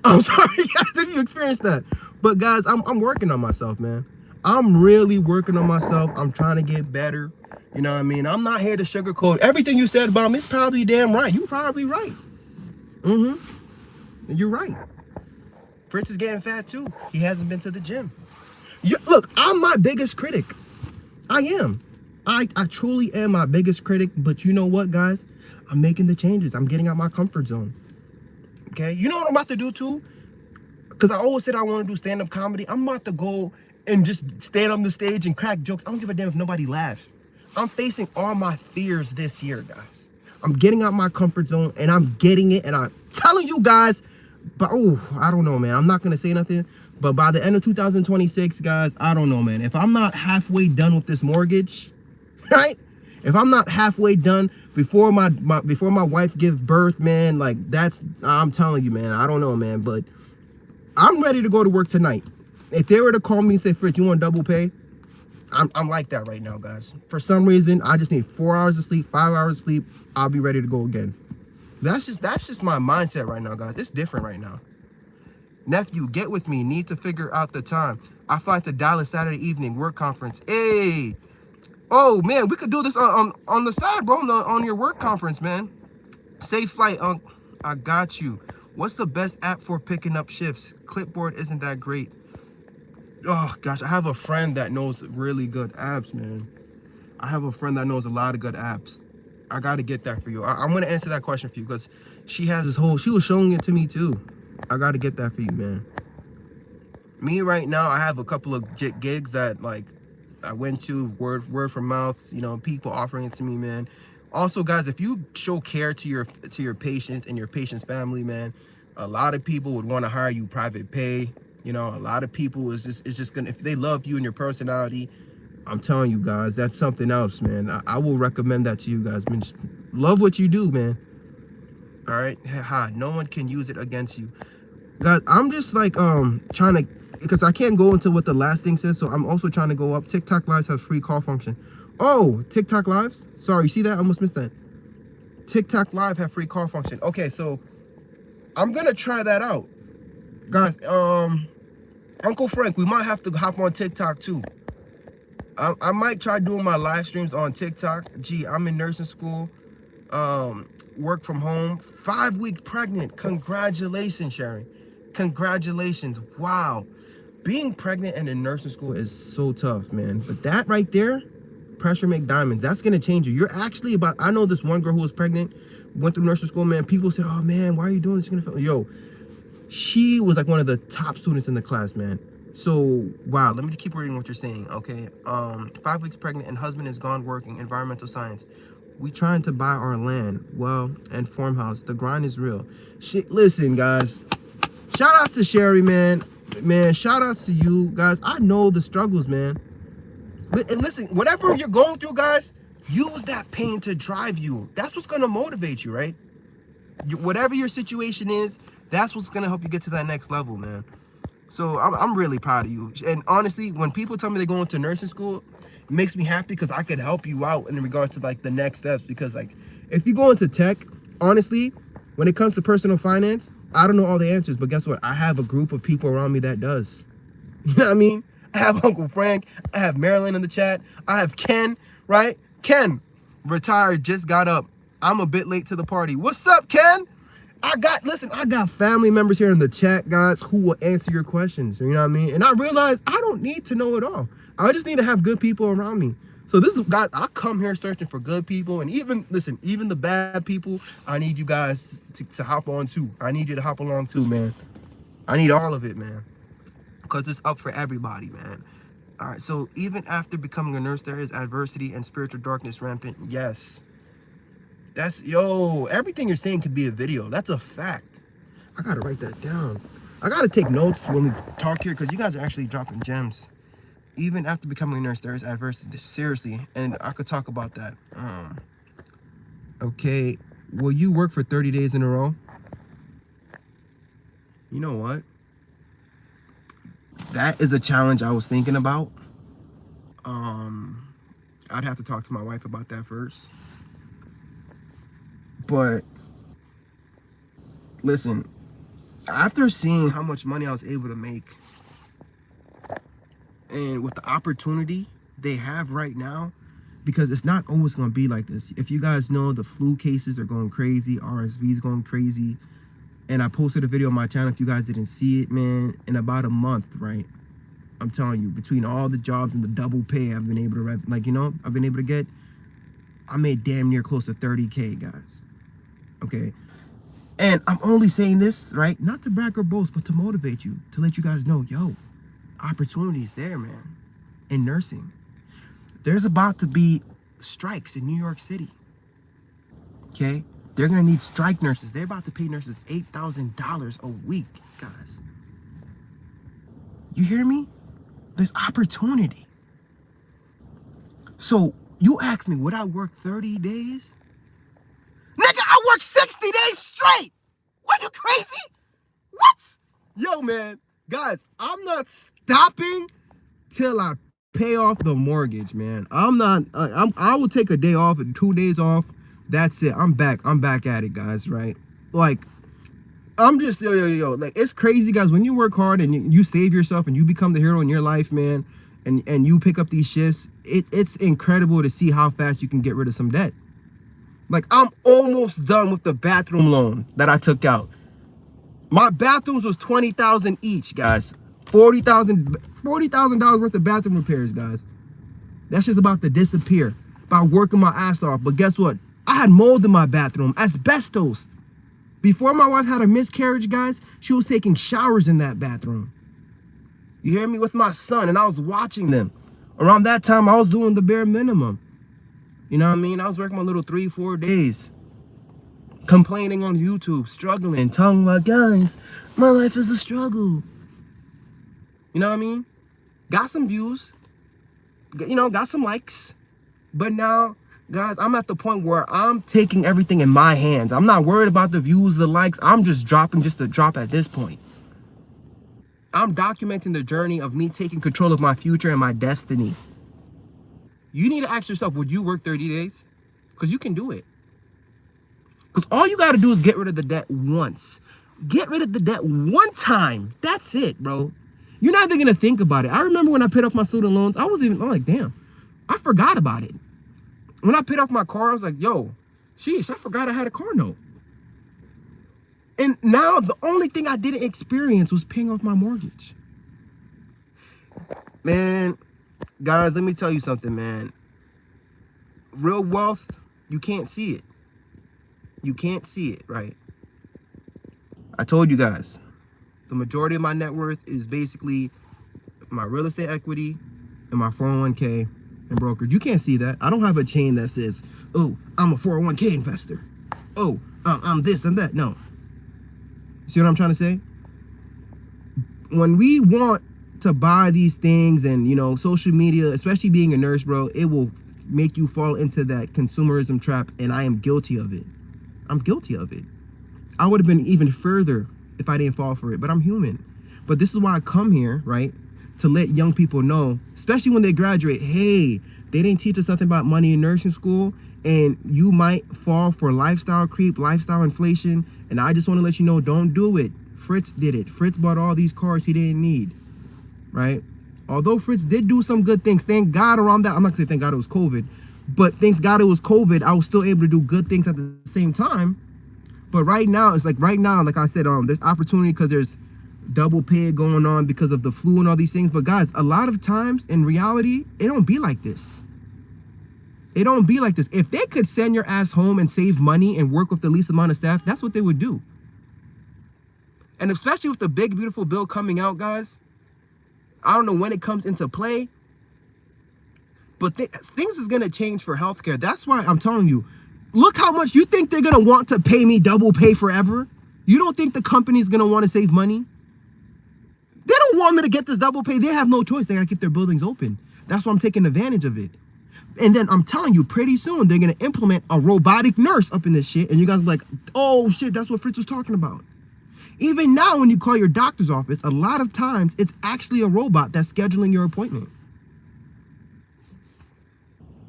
I'm sorry, guys, if you experienced that. But guys, I'm working on myself, man. I'm really working on myself. I'm trying to get better. You know what I mean? I'm not here to sugarcoat. Everything you said about me is probably damn right. You're probably right. You're right. Fritz is getting fat too. He hasn't been to the gym. Look, I'm my biggest critic. I am. I truly am my biggest critic. But you know what, guys? I'm making the changes. I'm getting out my comfort zone. Okay? You know what I'm about to do too? Because I always said I want to do stand-up comedy. I'm about to go and just stand on the stage and crack jokes. I don't give a damn if nobody laughs. I'm facing all my fears this year, guys. I'm getting out my comfort zone and I'm getting it. And I'm telling you guys, but I don't know, man. I'm not going to say nothing. But by the end of 2026, guys, I don't know, man. If I'm not halfway done with this mortgage, right? If I'm not halfway done before my wife gives birth, man, like I'm telling you, man, I don't know, man. But I'm ready to go to work tonight. If they were to call me and say, Fritz, you want double pay? I'm like that right now, guys. For some reason, I just need 4 hours of sleep, 5 hours of sleep. I'll be ready to go again. That's just my mindset right now, guys. It's different right now. Nephew, get with me. Need to figure out the time. I fly to Dallas Saturday evening, work conference. Hey. Oh, man, we could do this on the side, bro, on your work conference, man. Safe flight, I got you. What's the best app for picking up shifts? Clipboard isn't that great. Oh, gosh, I have a friend that knows really good apps, man. I have a friend that knows a lot of good apps. I got to get that for you. I'm going to answer that question for you because she has this whole, she was showing it to me too. I got to get that for you, man. Me right now, I have a couple of gigs that like I went to word from mouth, you know, people offering it to me, man. Also, guys, if you show care to your patients and your patient's family, man, a lot of people would want to hire you private pay. You know, a lot of people is just gonna, if they love you and your personality, I'm telling you guys, that's something else, man. I will recommend that to you guys. I mean, just love what you do, man. All right, no one can use it against you, guys. I'm just like trying to, because I can't go into what the last thing says, so I'm also trying to go up. TikTok Lives have free call function. Oh, TikTok Lives, sorry, you see that? I almost missed that. TikTok Live have free call function. Okay, so I'm gonna try that out, guys. Uncle Frank, we might have to hop on TikTok too. I might try doing my live streams on TikTok. Gee, I'm in nursing school, work from home, 5 weeks pregnant. Congratulations, Sherry. Congratulations. Wow. Being pregnant and in nursing school is so tough, man. But that right there, pressure make diamonds. That's gonna change you. You're actually about, I know this one girl who was pregnant, went through nursing school, man. People said, oh man, why are you doing this? You're gonna fail. Yo, she was like one of the top students in the class, man. So, wow, let me keep reading what you're saying, okay? 5 weeks pregnant and husband is gone working, environmental science. We trying to buy our land, well, and farmhouse. The grind is real. Shit, listen, guys. Shout outs to Sherry, man. Man, shout outs to you, guys. I know the struggles, man. And listen, whatever you're going through, guys, use that pain to drive you. That's what's gonna motivate you, right? Whatever your situation is, that's what's gonna help you get to that next level, man. So I'm really proud of you. And honestly, when people tell me they're going to nursing school, it makes me happy because I could help you out in regards to like the next steps. Because like, if you go into tech, honestly, when it comes to personal finance, I don't know all the answers, but guess what? I have a group of people around me that does. You know what I mean? I have Uncle Frank, I have Marilyn in the chat, I have Ken, right? Ken, retired, just got up. I'm a bit late to the party. What's up, Ken? I got family members here in the chat, guys, who will answer your questions. You know what I mean? And I realize I don't need to know it all. I just need to have good people around me. So this is, guys, I come here searching for good people. And even, listen, even the bad people, I need you guys to hop on too. I need you to hop along too, man. I need all of it, man. Because it's up for everybody, man. All right, so even after becoming a nurse, there is adversity and spiritual darkness rampant. Yes. That's, yo, everything you're saying could be a video. That's a fact. I gotta write that down. I gotta take notes when we talk here because you guys are actually dropping gems. Even after becoming a nurse, there is adversity. Seriously, and I could talk about that. Okay, will you work for 30 days in a row? You know what? That is a challenge I was thinking about. I'd have to talk to my wife about that first. But listen, after seeing how much money I was able to make and with the opportunity they have right now, because it's not always going to be like this. If you guys know, the flu cases are going crazy, RSV is going crazy. And I posted a video on my channel if you guys didn't see it, man, in about a month, right? I'm telling you, between all the jobs and the double pay I've been able to, like, you know, I've been able to get, I made damn near close to 30K, guys. Okay, and I'm only saying this, right, not to brag or boast, but to motivate you, to let you guys know, yo, opportunity is there, man. In nursing, there's about to be strikes in New York City. Okay, they're gonna need strike nurses. They're about to pay nurses $8,000 a week, guys. You hear me? There's opportunity. So you asked me, would I work 30 days? Nigga, I work 60 days straight. What, you crazy? What? Yo, man, guys, I'm not stopping till I pay off the mortgage, man. I will take a day off and 2 days off. That's it. I'm back at it, guys, right? Like, I'm just, yo, like, it's crazy, guys. When you work hard and you save yourself and you become the hero in your life, man, and you pick up these shifts, it's incredible to see how fast you can get rid of some debt. Like, I'm almost done with the bathroom loan that I took out. My bathrooms was $20,000 each, guys. $40,000 worth of bathroom repairs, guys. That's just about to disappear by working my ass off. But guess what? I had mold in my bathroom, asbestos. Before my wife had a miscarriage, guys, she was taking showers in that bathroom. You hear me? With my son, and I was watching them. Around that time, I was doing the bare minimum. You know what I mean? I was working my little 3-4 days, complaining on YouTube, struggling, talking about, guys, my life is a struggle. You know what I mean? Got some views, you know, got some likes. But now, guys, I'm at the point where I'm taking everything in my hands. I'm not worried about the views, the likes. I'm just dropping just to drop at this point. I'm documenting the journey of me taking control of my future and my destiny. You need to ask yourself, would you work 30 days? Because you can do it. Because all you got to do is get rid of the debt once. Get rid of the debt one time. That's it, bro. You're not even going to think about it. I remember when I paid off my student loans, I'm like, damn, I forgot about it. When I paid off my car, I was like, yo, sheesh, I forgot I had a car note. And now the only thing I didn't experience was paying off my mortgage. Man, guys, let me tell you something, man. Real wealth, you can't see it. You can't see it, right? I told you guys, the majority of my net worth is basically my real estate equity and my 401k and brokerage. You can't see that. I don't have a chain that says, oh, I'm a 401k investor. Oh, I'm this and that. No. See what I'm trying to say? When we want to buy these things and, you know, social media, especially being a nurse, bro, it will make you fall into that consumerism trap, and I am guilty of it. I'm guilty of it. I would have been even further if I didn't fall for it, but I'm human. But this is why I come here, right? To let young people know, especially when they graduate, hey, they didn't teach us nothing about money in nursing school, and you might fall for lifestyle creep, lifestyle inflation. And I just want to let you know, don't do it. Fritz did it. Fritz bought all these cars he didn't need, right? Although Fritz did do some good things, thank God around that. I'm not going to say thank God it was COVID, but thank God it was COVID. I was still able to do good things at the same time. But right now, it's like like I said, there's opportunity because there's double pay going on because of the flu and all these things. But guys, a lot of times in reality, it don't be like this. It don't be like this. If they could send your ass home and save money and work with the least amount of staff, that's what they would do. And especially with the big, beautiful bill coming out, guys, I don't know when it comes into play, but things is going to change for healthcare. That's why I'm telling you, look how much you think they're going to want to pay me double pay forever. You don't think the company's going to want to save money? They don't want me to get this double pay. They have no choice. They got to keep their buildings open. That's why I'm taking advantage of it. And then I'm telling you, pretty soon, they're going to implement a robotic nurse up in this shit. And you guys are like, oh, shit, that's what Fritz was talking about. Even now, when you call your doctor's office, a lot of times, it's actually a robot that's scheduling your appointment.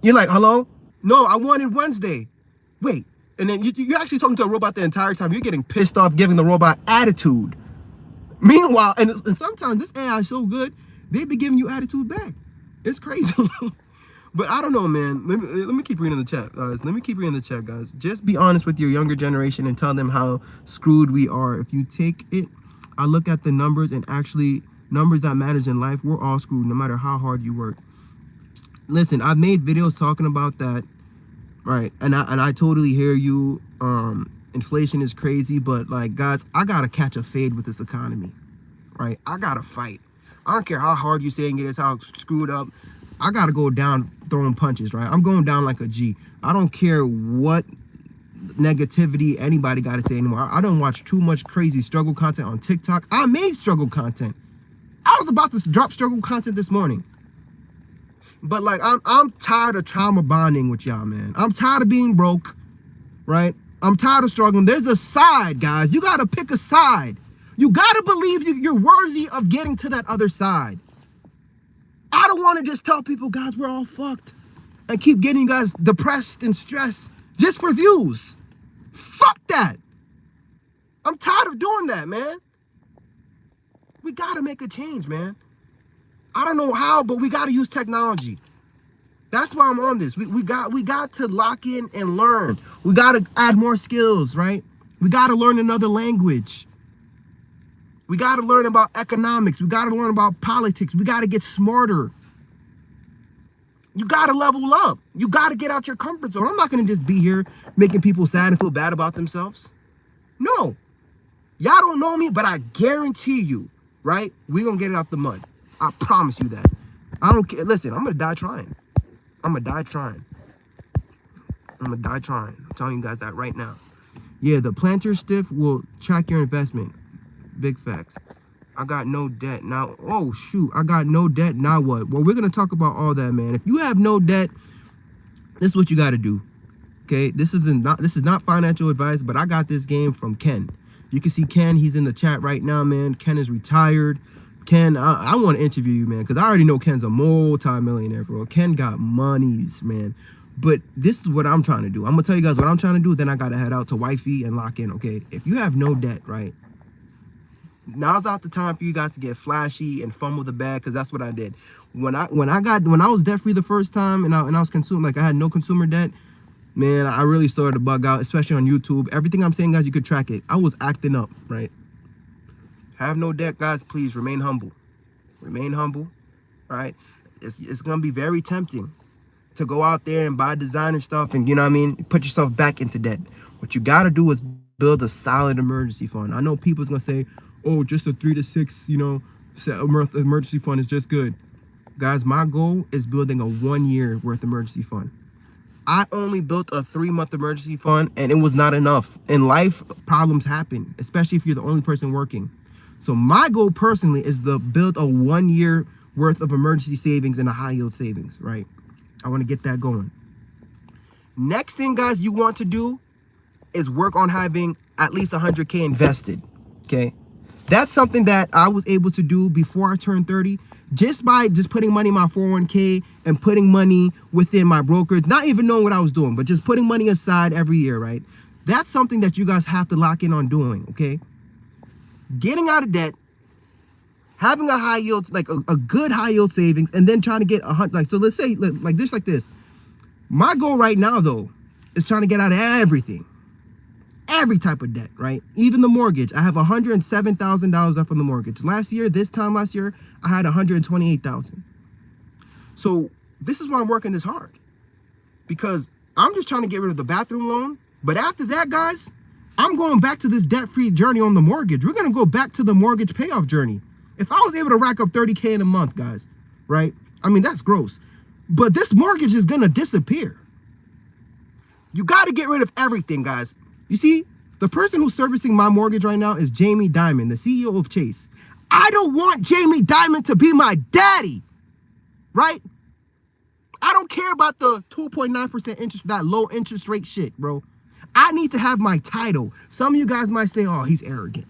You're like, hello? No, I wanted Wednesday. Wait. And then you're actually talking to a robot the entire time. You're getting pissed off, giving the robot attitude. Meanwhile, and sometimes this AI is so good, they be giving you attitude back. It's crazy. But I don't know, man. Let me keep reading the chat, guys. Let me keep reading the chat, guys. Just be honest with your younger generation and tell them how screwed we are. If you take it, I look at the numbers, and actually numbers that matters in life, we're all screwed no matter how hard you work. Listen, I've made videos talking about that, right? And I totally hear you. Inflation is crazy, but like, guys, I gotta catch a fade with this economy, right? I gotta fight. I don't care how hard you saying it is, how screwed up. I gotta go down throwing punches, right? I'm going down like a G. I don't care what negativity anybody gotta say anymore. I don't watch too much crazy struggle content on TikTok. I made struggle content. I was about to drop struggle content this morning. But like, I'm tired of trauma bonding with y'all, man. I'm tired of being broke, right? I'm tired of struggling. There's a side, guys. You gotta pick a side. You gotta believe you're worthy of getting to that other side. I don't want to just tell people, guys, we're all fucked, and keep getting you guys depressed and stressed just for views. Fuck that. I'm tired of doing that, man. We got to make a change, man. I don't know how, but we got to use technology. That's why I'm on this. We got to lock in and learn. We got to add more skills, right? We got to learn another language. We got to learn about economics. We got to learn about politics. We got to get smarter. You got to level up. You got to get out your comfort zone. I'm not going to just be here making people sad and feel bad about themselves. No. Y'all don't know me, but I guarantee you, right? We're going to get it out the mud. I promise you that. I don't care. Listen, I'm going to die trying. I'm going to die trying. I'm gonna die trying. I'm telling you guys that right now. Yeah, the planter stiff will track your investment. Big facts. I got no debt now. Oh shoot, I got no debt. Now what? Well, we're gonna talk about all that, man. If you have no debt, this is what you gotta do. Okay, this is not financial advice, but I got this game from Ken. You can see Ken, he's in the chat right now, man. Ken is retired. Ken, I want to interview you, man, because I already know Ken's a multi-millionaire, bro. Ken got monies, man. But this is what I'm trying to do. I'm gonna tell you guys what I'm trying to do, then I gotta head out to wifey and lock in, okay? If you have no debt, right? Now's not the time for you guys to get flashy and fumble the bag, because that's what I did. When I was debt free the first time and I was consuming, like I had no consumer debt, man, I really started to bug out, especially on YouTube. Everything I'm saying, guys, you could track it. I was acting up, right? Have no debt, guys. Please remain humble. Remain humble, right? It's gonna be very tempting to go out there and buy designer stuff and, you know what I mean, put yourself back into debt. What you gotta do is build a solid emergency fund. I know people's gonna say, oh, just a 3 to 6, you know, emergency fund is just good. Guys, my goal is building a 1 year worth emergency fund. I only built a 3-month emergency fund and it was not enough. In life, problems happen, especially if you're the only person working. So my goal personally is to build a 1 year worth of emergency savings and a high yield savings, right? I want to get that going. Next thing, guys, you want to do is work on having at least 100K invested, okay? That's something that I was able to do before I turned 30, just by putting money in my 401k and putting money within my brokerage, not even knowing what I was doing, but just putting money aside every year, right? That's something that you guys have to lock in on doing, okay? Getting out of debt, having a high yield, like a good high yield savings, and then trying to get 100, like, so let's say, like this. My goal right now, though, is trying to get out of everything. Every type of debt, right? Even the mortgage. I have $107,000 left on the mortgage. This time last year, I had $128,000. So this is why I'm working this hard, because I'm just trying to get rid of the bathroom loan. But after that, guys, I'm going back to this debt-free journey on the mortgage. We're going to go back to the mortgage payoff journey. If I was able to rack up 30K in a month, guys, right? I mean, that's gross. But this mortgage is going to disappear. You got to get rid of everything, guys. You see, the person who's servicing my mortgage right now is Jamie Dimon, the CEO of Chase. I don't want Jamie Dimon to be my daddy, right? I don't care about the 2.9% interest, that low interest rate shit, bro. I need to have my title. Some of you guys might say, oh, he's arrogant.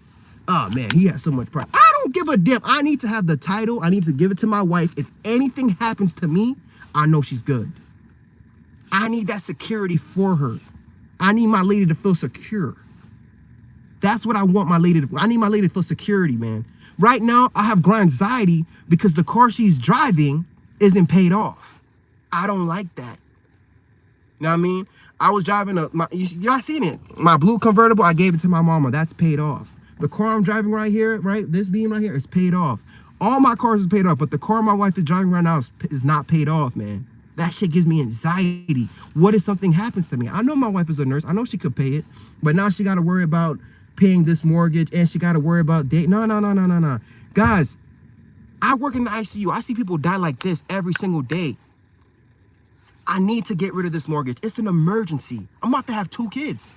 Oh, man, he has so much pride. I don't give a damn. I need to have the title. I need to give it to my wife. If anything happens to me, I know she's good. I need that security for her. I need my lady to feel secure. That's what I want my lady to. I need my lady to feel security, man. Right now, I have anxiety because the car she's driving isn't paid off. I don't like that. You know what I mean? I was driving y'all seen it. My blue convertible, I gave it to my mama. That's paid off. The car I'm driving right here, right? This beam right here is paid off. All my cars is paid off, but the car my wife is driving right now is not paid off, man. That shit gives me anxiety. What if something happens to me? I know my wife is a nurse. I know she could pay it, but now she got to worry about paying this mortgage and she got to worry about date. No. Guys, I work in the ICU. I see people die like this every single day. I need to get rid of this mortgage. It's an emergency. I'm about to have 2 kids.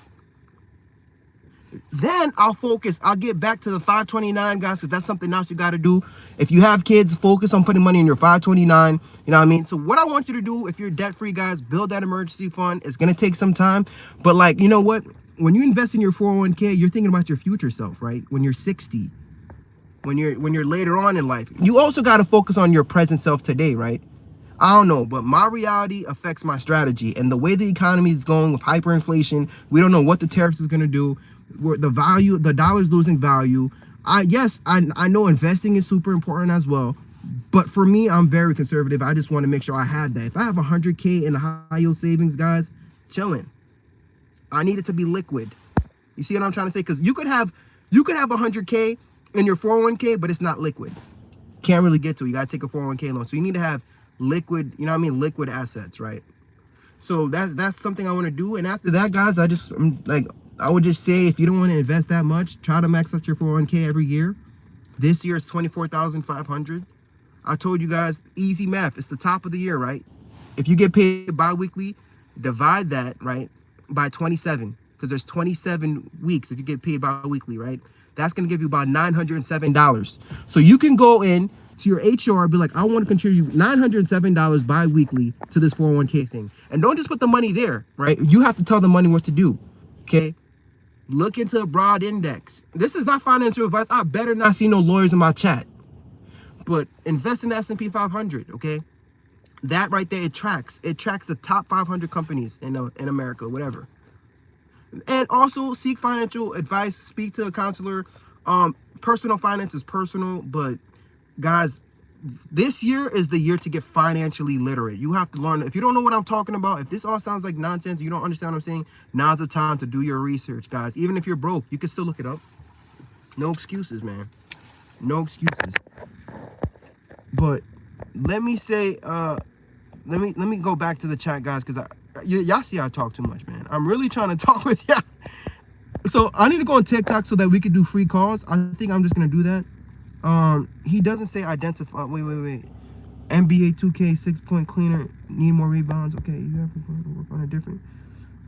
Then I'll get back to the 529, guys, because that's something else you got to do. If you have kids, focus on putting money in your 529. You know what I mean? So what I want you to do, if you're debt-free, guys, build that emergency fund. It's going to take some time. But, like, you know what? When you invest in your 401k, you're thinking about your future self, right? When you're 60, when you're later on in life. You also got to focus on your present self today, right? I don't know, but my reality affects my strategy. And the way the economy is going with hyperinflation, we don't know what the tariffs is going to do. The dollar's losing value. I know investing is super important as well, but for me, I'm very conservative. I just want to make sure I have that. If I have 100K in high yield savings, guys, chilling. I need it to be liquid. You see what I'm trying to say? Because you could have 100K in your 401k, but it's not liquid. Can't really get to it. You got to take a 401k loan. So you need to have liquid, you know what I mean, liquid assets, right? So that's something I want to do. And after that, guys, I would just say, if you don't want to invest that much, try to max out your 401k every year. This year is $24,500. I told you guys, easy math. It's the top of the year, right? If you get paid bi-weekly, divide that, right, by 27, because there's 27 weeks if you get paid bi-weekly, right? That's going to give you about $907. So you can go in to your HR, be like, I want to contribute $907 bi-weekly to this 401k thing. And don't just put the money there, right? You have to tell the money what to do, okay? Look into a broad index. This is not financial advice. I better not see no lawyers in my chat. But invest in the S&P 500, okay? That right there, it tracks the top 500 companies in America, whatever. And also seek financial advice, speak to a counselor. Personal finance is personal, but guys, this year is the year to get financially literate. You have to learn. If you don't know what I'm talking about, if this all sounds like nonsense, you don't understand what I'm saying, now's the time to do your research, guys. Even if you're broke, you can still look it up. No excuses, man. No excuses. But let me say, let me go back to the chat, guys, because y'all see I talk too much, man. I'm really trying to talk with y'all. So I need to go on TikTok so that we can do free calls. I think I'm just gonna do that. He doesn't say identify. Wait. NBA 2K 6-point cleaner, need more rebounds. Okay, you have to work on a different.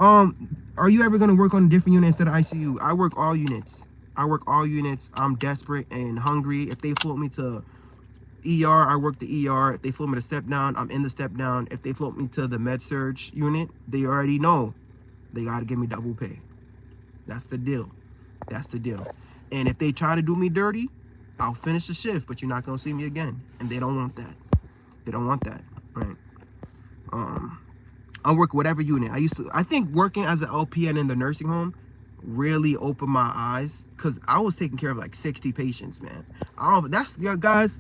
Are you ever gonna work on a different unit instead of ICU? I work all units. I'm desperate and hungry. If they float me to ER, I work the ER. If they float me to step down, I'm in the step down. If they float me to the med surge unit, they already know they gotta give me double pay. That's the deal. And if they try to do me dirty, I'll finish the shift, but you're not gonna see me again. And they don't want that. Right? I work whatever unit. I think working as an LPN in the nursing home really opened my eyes, because I was taking care of like 60 patients, man. Guys,